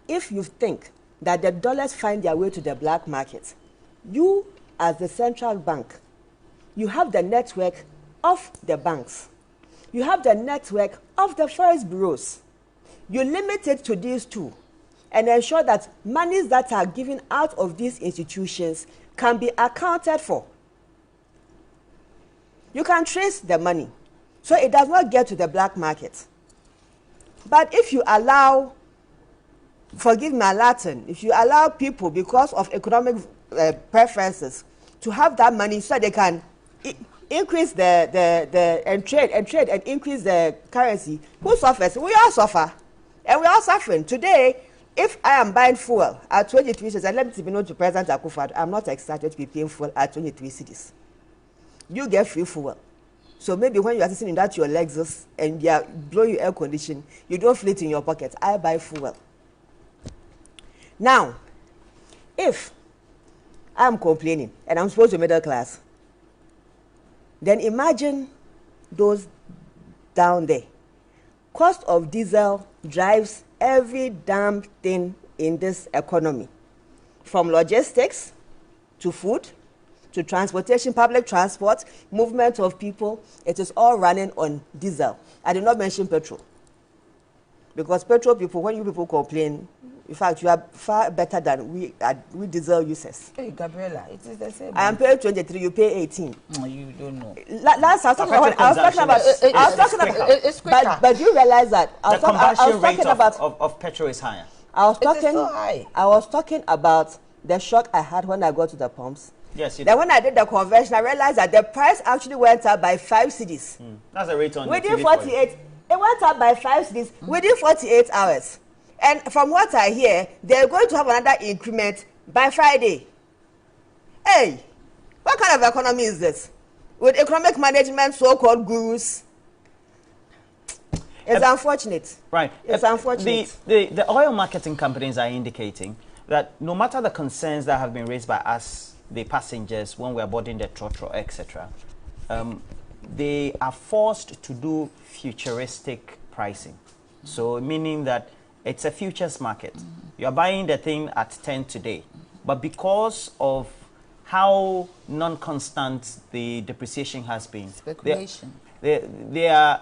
If you think that the dollars find their way to the black market, you as the central bank, you have the network of the banks. You have the network of the forex bureaus. You limit it to these two and ensure that monies that are given out of these institutions can be accounted for. You can trace the money, so it does not get to the black market. But if you allow, forgive my Latin, if you allow people because of economic preferences to have that money so they can increase and trade and increase the currency, who suffers? We all suffer. And we are suffering. Today, if I am buying fuel at 23 cedis, and let me be known to President Akufo-Addo, I'm not excited to be paying fuel at 23 cedis. You get free fuel. So maybe when you are sitting in that your Lexus and they are blowing your air condition, you don't feel it in your pocket. I buy fuel. Now, if I'm complaining and I'm supposed to be middle class, then imagine those down there. Cost of diesel drives every damn thing in this economy, from logistics to food to transportation, public transport, movement of people. It is all running on diesel. I did not mention petrol, because petrol people, when you people complain, in fact, you are far better than we diesel users. Hey, Gabriela, it is the same. I am paying 23, you pay 18. No, you don't know. Last I was talking about, it's quicker. but do you realize that the conversion rate of petrol is higher? I was talking. It is so high. I was talking about the shock I had when I got to the pumps. Yes, then when I did the conversion, I realized that the price actually went up by 5 cedis. That's a rate on within TV 48. It went up by 5 cedis within 48 hours. And from what I hear, they're going to have another increment by Friday. Hey, what kind of economy is this? With economic management so-called gurus. It's unfortunate. Right. It's unfortunate. The oil marketing companies are indicating that no matter the concerns that have been raised by us, the passengers, when we are boarding the trotro, etc., they are forced to do futuristic pricing. So meaning that it's a futures market. You are buying the thing at 10 today, but because of how non-constant the depreciation has been, speculation. They are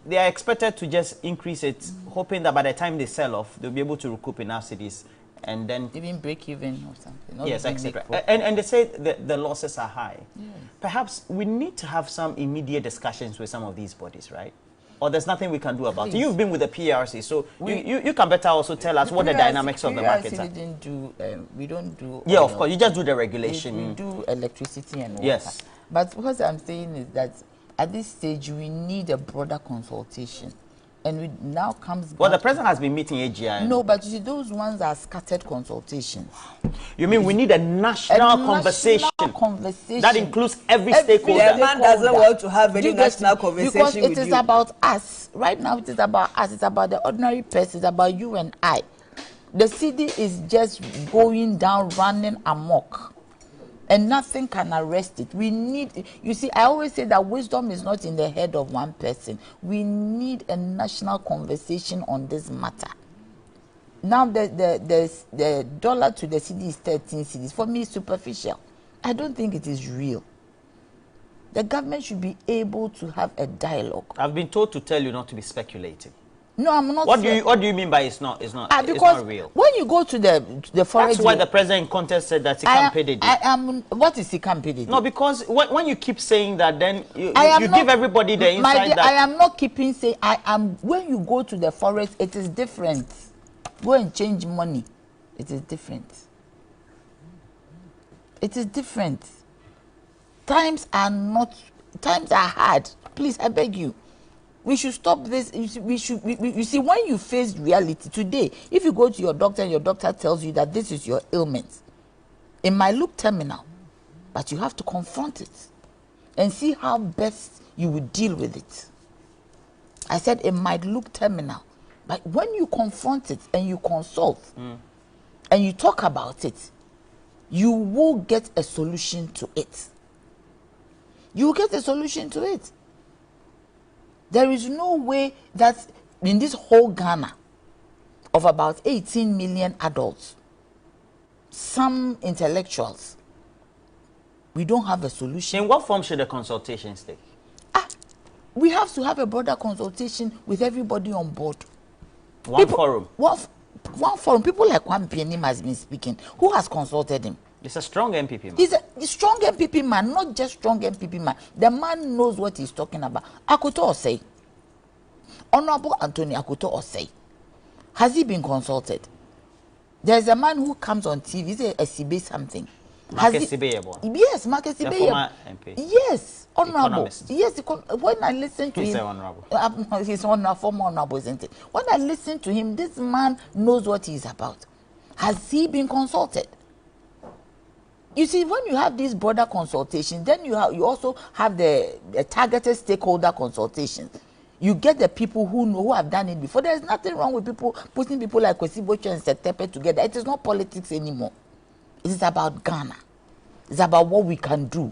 expected to just increase it, hoping that by the time they sell off, they'll be able to recoup enough cities and then even break even or something. Yes, etc. And they say the losses are high. Yeah. Perhaps we need to have some immediate discussions with some of these bodies, right? Or there's nothing we can do about it. You've been with the PRC, so you can better also tell us what the dynamics of the market are. We don't do. Yeah, of course. You just do the regulation. We do electricity and water. Yes. But what I'm saying is that at this stage we need a broader consultation, and we now comes. Well, the president has been meeting AGI. No, but you see, those ones are scattered consultations. You mean we need a national conversation that includes every stakeholder? The man doesn't want to have any national conversation because with you. It is about us. Right now, it is about us. It's about the ordinary person. It's about you and I. The city is just going down, running amok. And nothing can arrest it. We need, you see, I always say that wisdom is not in the head of one person. We need a national conversation on this matter. Now, the dollar to the cedi is 13 cedis. For me, it's superficial. I don't think it is real. The government should be able to have a dialogue. I've been told to tell you not to be speculating. No, I'm not. What do you mean by it's not real? When you go to the forest, that's why the president in contest said that he can't pay the deal. What is he can't pay the deal? No, because when you keep saying that, then you give everybody the insight that I am not keeping saying. I am. When you go to the forest, it is different. Go and change money. It is different. It is different. Times are hard. Please, I beg you. We should stop this. You see, when you face reality today, if you go to your doctor and your doctor tells you that this is your ailment, it might look terminal, but you have to confront it and see how best you would deal with it. I said it might look terminal, but when you confront it and you consult and you talk about it, you will get a solution to it. You will get a solution to it. There is no way that in this whole Ghana of about 18 million adults, some intellectuals, we don't have a solution. In what form should the consultations take? We have to have a broader consultation with everybody on board. One forum. One forum. People like Kwame Pianim has been speaking. Who has consulted him? He's a strong MPP man. He's a strong MPP man, not just strong MPP man. The man knows what he's talking about. Akoto Osei, Honorable Anthony Akoto Osei, has he been consulted? There's a man who comes on TV, he's a SCB something. Marcus Sibeyebo. Yes, Marcus Sibeyebo. Yes, honorable. Economist. Yes, when I listen to him, he's honorable. He's former honorable, isn't it? When I listen to him, this man knows what he's about. Has he been consulted? You see, when you have these broader consultations, then you also have the targeted stakeholder consultations. You get the people who know, who have done it before. There's nothing wrong with putting people like Kwesi Bocho and Setepe together. It is not politics anymore. It is about Ghana. It's about what we can do.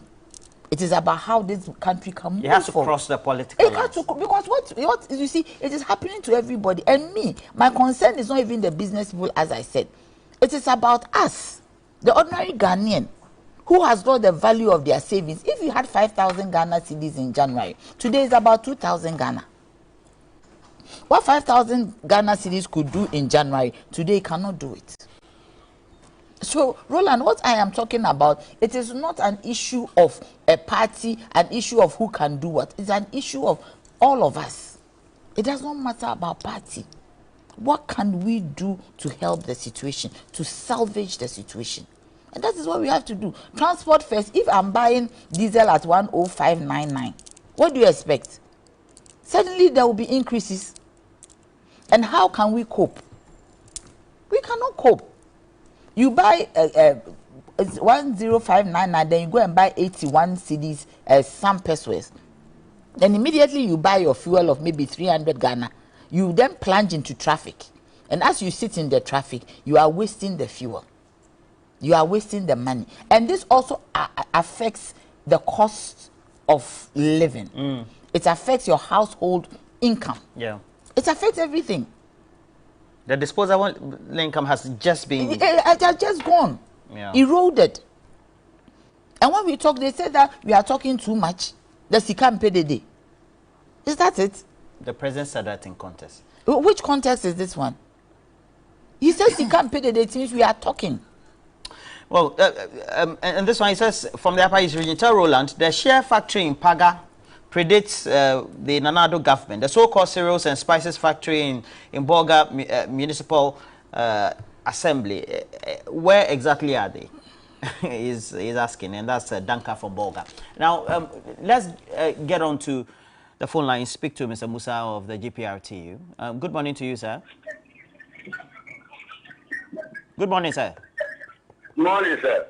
It is about how this country can move. It has to cross the political lines. Because what you see, it is happening to everybody. And me, my concern is not even the business people, as I said. It is about us, the ordinary Ghanaian, who has lost the value of their savings. If you had 5,000 Ghana cedis in January, today is about 2,000 Ghana. What 5,000 Ghana cedis could do in January, today cannot do it. So, Roland, what I am talking about, it is not an issue of a party, an issue of who can do what. It's an issue of all of us. It does not matter about party. What can we do to help the situation, to salvage the situation? And that is what we have to do. Transport first. If I'm buying diesel at 105.99, what do you expect? Suddenly there will be increases. And how can we cope? We cannot cope. You buy 105.99, then you go and buy 81 cedis, some pesos. Then immediately you buy your fuel of maybe 300 Ghana. You then plunge into traffic. And as you sit in the traffic, you are wasting the fuel. You are wasting the money. And this also affects the cost of living. It affects your household income. Yeah. It affects everything. The disposable income has just been... It has just gone. Yeah. Eroded. And when we talk, they said that we are talking too much. The Sikam PDD. Is that it? The president said that in contest. Which context is this one? He says Sikam PDD, it means we are talking. Well, and this one, he says, from the Upper East region, tell Roland, the share factory in Paga predates the Nana Addo government. The so-called cereals and spices factory in Bolga Municipal Assembly, where exactly are they? He's asking, and that's Danka from Bolga. Now, let's get on to the phone line. Speak to Mr. Musa of the GPRTU. Good morning to you, sir. Good morning, sir. Morning, sir.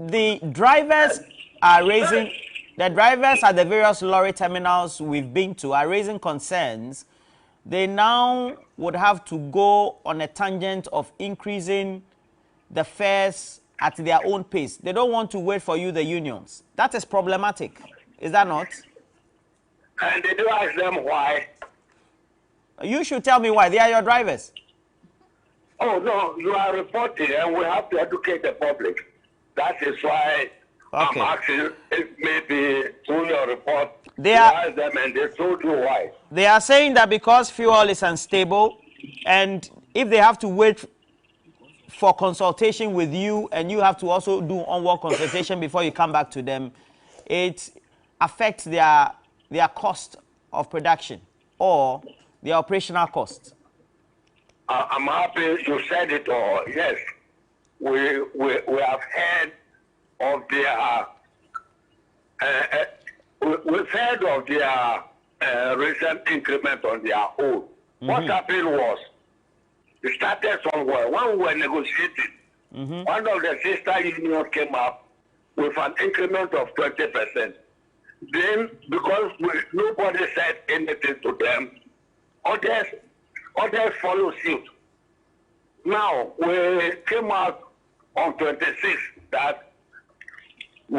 The drivers are raising, the drivers at the various lorry terminals we've been to are raising concerns. They now would have to go on a tangent of increasing the fares at their own pace. They don't want to wait for you, the unions. That is problematic. Is that not? And did you ask them why? You should tell me why. They are your drivers. Oh, no, you are reporting, and we have to educate the public. That is why Okay. I'm asking if maybe through your report, They you are- asked them and they told you why. They are saying that because fuel is unstable, and if they have to wait for consultation with you, and you have to also do onward consultation before you come back to them, it affects their cost of production or their operational cost. I'm happy you said it all. Yes, we have heard of their we've heard of their recent increment on their own. What happened was it started somewhere. When we were negotiating, one of the sister unions came up with an increment of 20%. Then, because nobody said anything to them, others follow suit. Now, we came out on 26 that we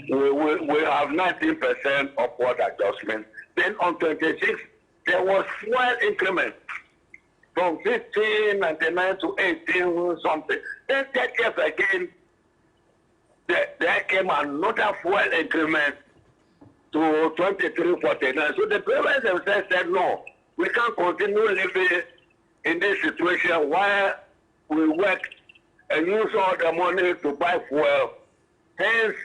have 19% upward adjustment. Then on 26, there was fuel increment from 15.99 to 18 something. Then 30th again, there came another fuel increment to 23.49. So the parents themselves said, no, we can't continue living in this situation where we work and use all the money to buy fuel. Hence,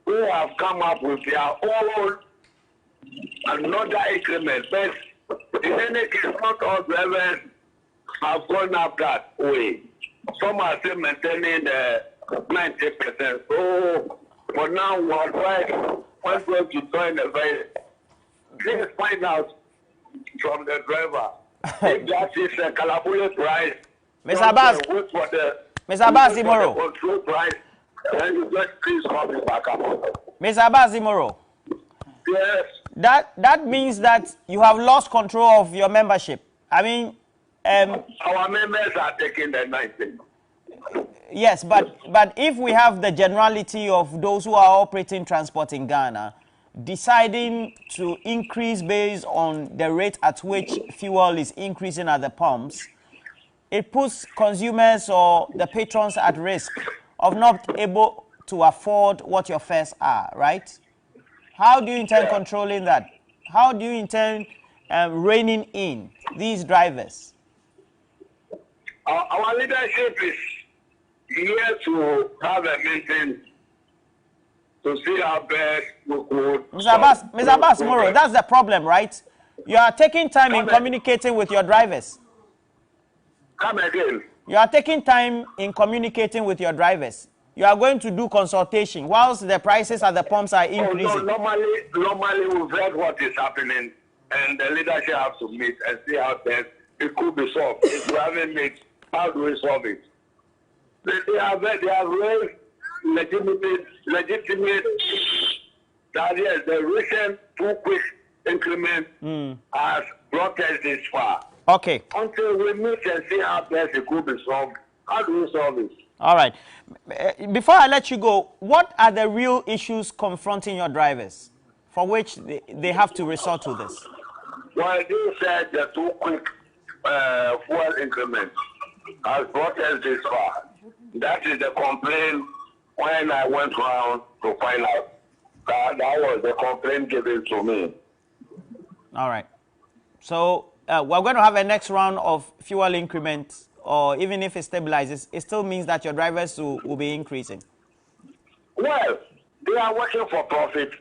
we have come up with their own another increment. But in any case, not all drivers have gone up that way. Some are still maintaining 90%. So, for now, we are going to join the very. Please find out from the driver if that is a Kalabule price. Mr. Abbas, Mr. Basimoro. Control price, and you just please come back up. Mr. Basimoro. Yes. That means that you have lost control of your membership. I mean, our members are taking the 19. Yes, but if we have the generality of those who are operating transport in Ghana deciding to increase based on the rate at which fuel is increasing at the pumps, it puts consumers or the patrons at risk of not able to afford what your fares are, right? How do you intend controlling that? How do you intend reining in these drivers? Our leadership is here to have a meeting to see how best we could. Mr. Basimoro, that's the problem, right? You are taking time in communicating with your drivers. Come again. You are taking time in communicating with your drivers. You are going to do consultation whilst the prices at the pumps are increasing. No, normally we've heard what is happening, and the leadership have to meet and see how best it could be solved. If we haven't met, how do we solve it? They have raised legitimate that yes, the recent too quick increment has brought us this far. Okay. Until we meet and see how best it could be solved, how do we solve it? All right. Before I let you go, what are the real issues confronting your drivers for which they have to resort to this? Well, they said the too quick fuel increment has brought us this far. That is the complaint when I went around to find out. That was the complaint given to me. All right. So we're going to have a next round of fuel increment, or even if it stabilizes, it still means that your drivers will be increasing. Well, they are working for profit,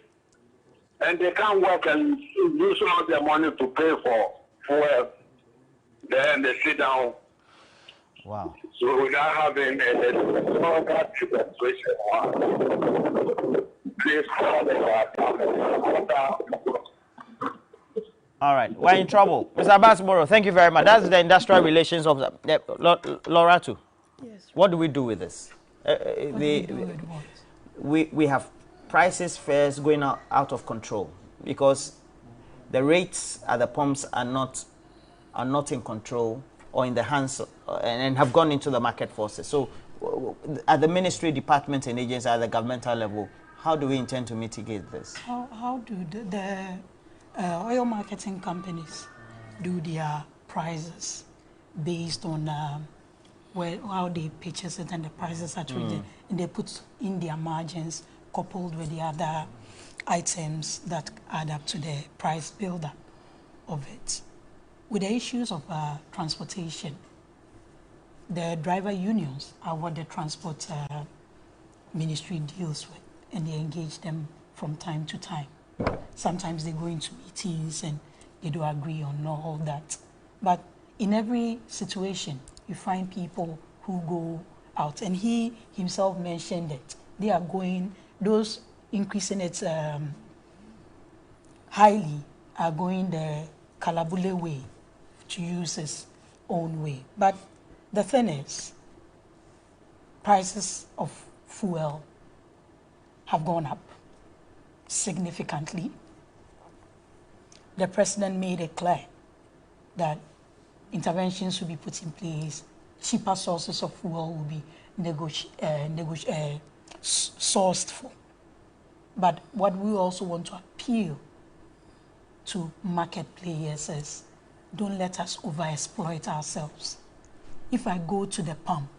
and they can't work and use all their money to pay for fuel. Then they sit down. Wow. So without having a situation, please call all right, we're in trouble. Mr. Basimoro, thank you very much. That's the industrial relations of Laura too. Yes. What do we do with this? We have prices, fares going out of control because the rates at the pumps are not in control or in the hands and have gone into the market forces. So at the ministry, departments and agencies at the governmental level, how do we intend to mitigate this? How do the oil marketing companies do their prices based on how they purchase it and the prices at which they put in their margins coupled with the other items that add up to the price buildup of it. With the issues of transportation, the driver unions are what the transport ministry deals with, and they engage them from time to time. Sometimes they go into meetings and they do agree on all that. But in every situation, you find people who go out, and he himself mentioned that they are going, those increasing it highly are going the Kalabule way, to use his own way. But the thing is, prices of fuel have gone up significantly. The president made it clear that interventions will be put in place, cheaper sources of fuel will be sourced for. But what we also want to appeal to market players is, don't let us overexploit ourselves. If I go to the pump,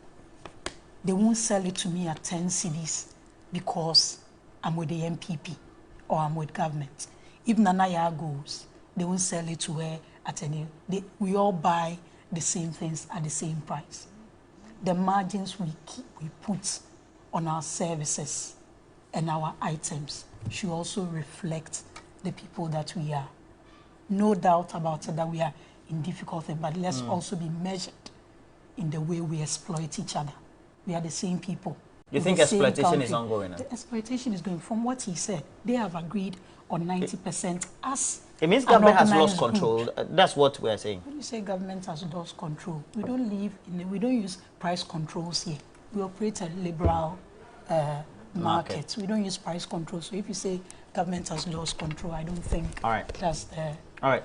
they won't sell it to me at 10 cedis because I'm with the MPP or I'm with government. If Nanaya goes, they won't sell it to her at any. We all buy the same things at the same price. The margins we put on our services and our items should also reflect the people that we are. No doubt about it that we are in difficulty, but let's also be measured in the way we exploit each other. We are the same people. You think exploitation is ongoing? The exploitation is going. From what he said, they have agreed on 90% as it means government has lost control. That's what we are saying. When you say government has lost control, we don't use price controls here. we operate a liberal market. We don't use price control. So if you say government has lost control, I don't think that's the right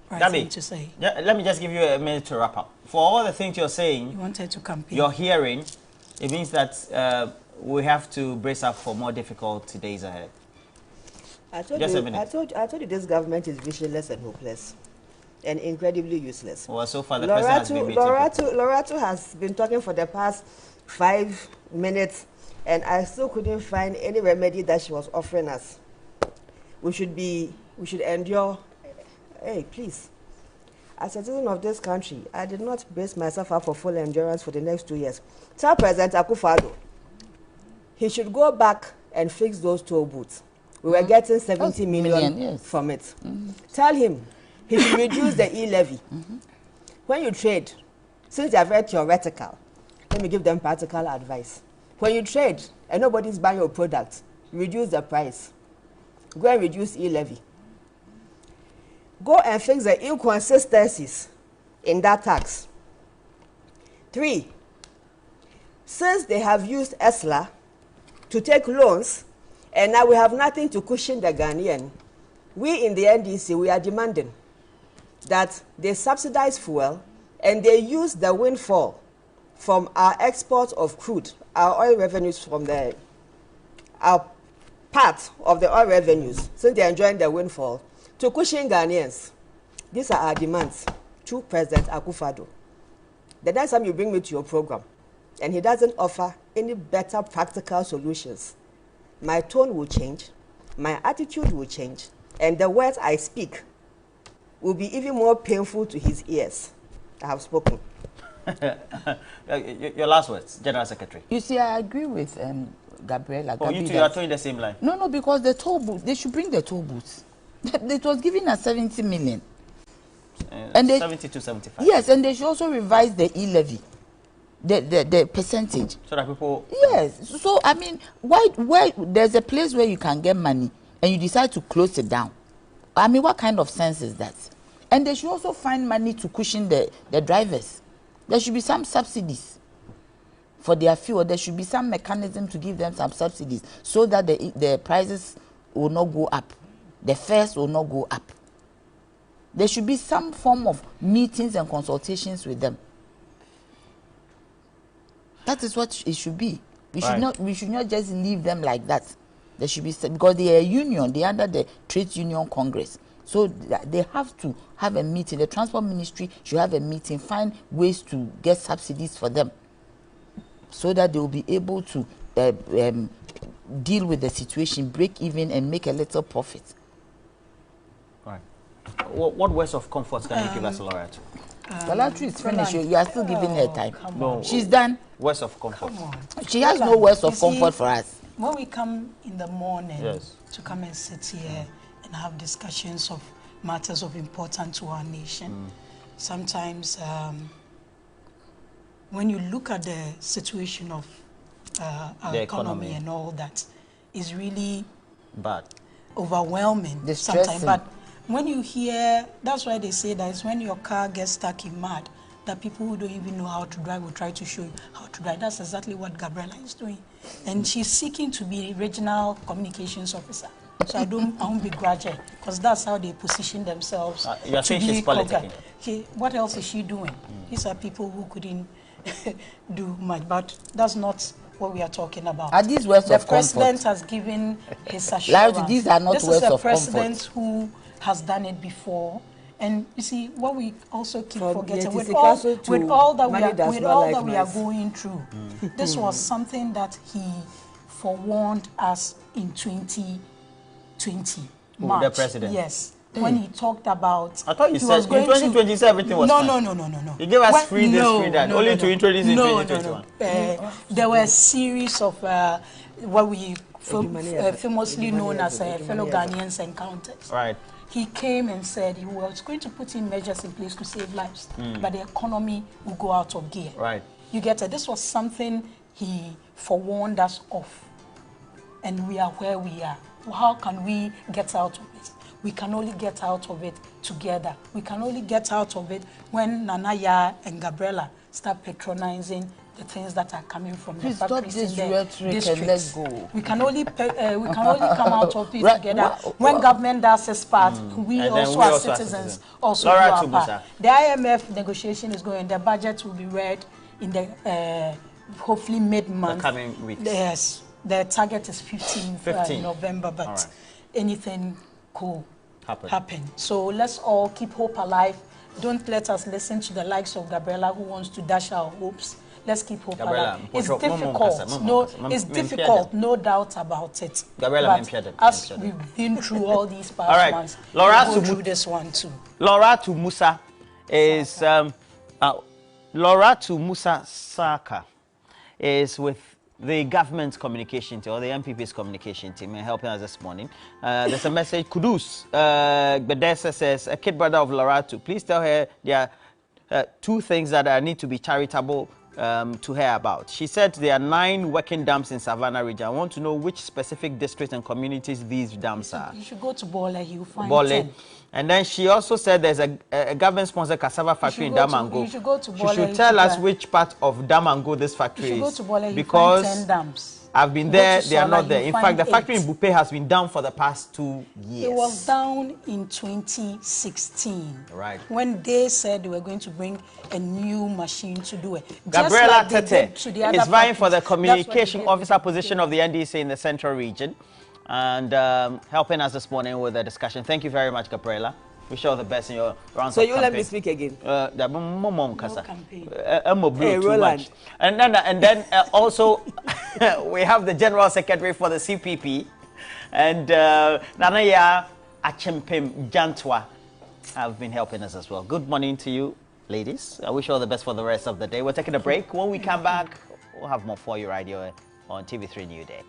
thing to say. Let me just give you a minute to wrap up. For all the things you're saying, you wanted to campaign. You're hearing, it means that we have to brace up for more difficult days ahead. I told you this government is visionless and hopeless and incredibly useless. Well, so far the president has been meeting. Loratu has been talking for the past 5 minutes, and I still couldn't find any remedy that she was offering us. We should endure. Hey, please. As a citizen of this country, I did not brace myself up for full endurance for the next 2 years. Tell President Akufo-Addo he should go back and fix those toll booths. We were getting 70 million from it. Tell him he should reduce the e-levy. When you trade, since they are very theoretical, let me give them practical advice. When you trade and nobody's buying your product, reduce the price. Go and reduce e-levy. Go and fix the inconsistencies in that tax. 3, since they have used ESLA to take loans, and now we have nothing to cushion the Ghanaian, we in the NDC, we are demanding that they subsidize fuel and they use the windfall from our export of crude, our oil revenues from our part of the oil revenues, since they are enjoying the windfall, to cushion Ghanaians. These are our demands to President Akufo-Addo. The next time you bring me to your program, and he doesn't offer any better practical solutions, my tone will change, my attitude will change, and the words I speak will be even more painful to his ears. I have spoken. Your last words, General Secretary. You see, I agree with Gabriela. Oh, you two are towing the same line. No, because the toll booth, they should bring the toll booths. It was given as 70 million. And 70 to 75. Yes, and they should also revise the e-levy. The percentage. So that people... Yes. So, I mean, why there's a place where you can get money and you decide to close it down. I mean, what kind of sense is that? And they should also find money to cushion the drivers. There should be some subsidies for their fuel. There should be some mechanism to give them some subsidies so that the prices will not go up. The fares will not go up. There should be some form of meetings and consultations with them. That is what it should be. We should not just leave them like that. There should be, because they are a union, they are under the Trade Union Congress. So they have to have a meeting. The Transport Ministry should have a meeting, find ways to get subsidies for them so that they will be able to deal with the situation, break even, and make a little profit. Right. What words of comfort can you give us, Loratu? Loratu is finished. You are still giving her time. No. She's done. Words of comfort. Come on. She has no words of comfort for us. When we come in the morning to come and sit here and have discussions of matters of importance to our nation, sometimes when you look at the situation of our economy and all that, is really bad, overwhelming sometimes. But when you hear, that's why they say that it's when your car gets stuck in mud that people who don't even know how to drive will try to show you how to drive. That's exactly what Gabriela is doing. And she's seeking to be regional communications officer. So I won't begrudge her, because that's how they position themselves. You're saying she's politicking. What else is she doing? These are people who couldn't do much, but that's not what we are talking about. Are these words of comfort? The president has given his assurance. These are not words of comfort. This is a president who has done it before. And you see, what we also keep forgetting, with all that we are going through, this was something that he forewarned us in 2020, March. The president? Yes. When he talked about... I thought he said in 2020 everything was fine. No. He gave us free this, free that, only to introduce in 2021. There were a series of what we famously known as fellow Ghanaians encounters. Right. He came and said he was going to put in measures in place to save lives, but the economy will go out of gear. Right. You get it? This was something he forewarned us of, and we are where we are. How can we get out of it? We can only get out of it together. We can only get out of it when Nanaya and Gabriela start patronizing the things that are coming from Please the stop factories this in the rhetoric districts. and let's go. We can only come out of it Right, together when government does its part. We And then also we as also as citizens citizens. also Laura do our Tumusa. part. The IMF negotiation is going. The budget will be read in the hopefully mid-month. The coming weeks. Yes, the target is 15th 15th. November, but All right. anything could Happen. happen. So let's all keep hope alive. Don't let us listen to the likes of Gabriela who wants to dash our hopes. Let's keep hope Gabriela, alive. It's Mpocho, difficult. Mom, It's Mem- difficult, no doubt about it. Gabriela, But as we've been through all these past All right. months, Laura we'll go Tumu- through this one too. Laura Tumusa is Laura Tumusa Saka is with the government's communication team or the MPP's communication team and helping us this morning. There's a message. Kudus Bedesa says, a kid brother of Laura, please tell her there are two things that I need to be charitable to her about. She said there are 9 working dams in Savannah region. I want to know which specific districts and communities these dams are. You should go to Bole, you'll find Bole. 10. And then she also said there's a government-sponsored cassava factory in Damango. You should go to Bole. She should tell us which part of Damango this factory You should go is. to Bole, you Because find 10 dams. I've been You go there, to they are Sola, not there. you In find fact, the factory 8. in Bupe has been down for the past 2 years. It was down in 2016. Right. When they said they were going to bring a new machine to do it. Just Gabriela like they Tete did to the other is vying for the factories. That's what they communication did officer with position the- of the NDC in the Central Region and helping us this morning with the discussion. Thank you very much, Gabriela. Wish you all the best in your rounds So of you campaign. let me speak again. campaign. Too Roland. much. And then also we have the General Secretary for the CPP and Nanaya Achempem Jantwa have been helping us as well. Good morning to you, ladies. I wish you all the best for the rest of the day. We're taking a break. When we come back, we'll have more for you right here on TV3 New Day.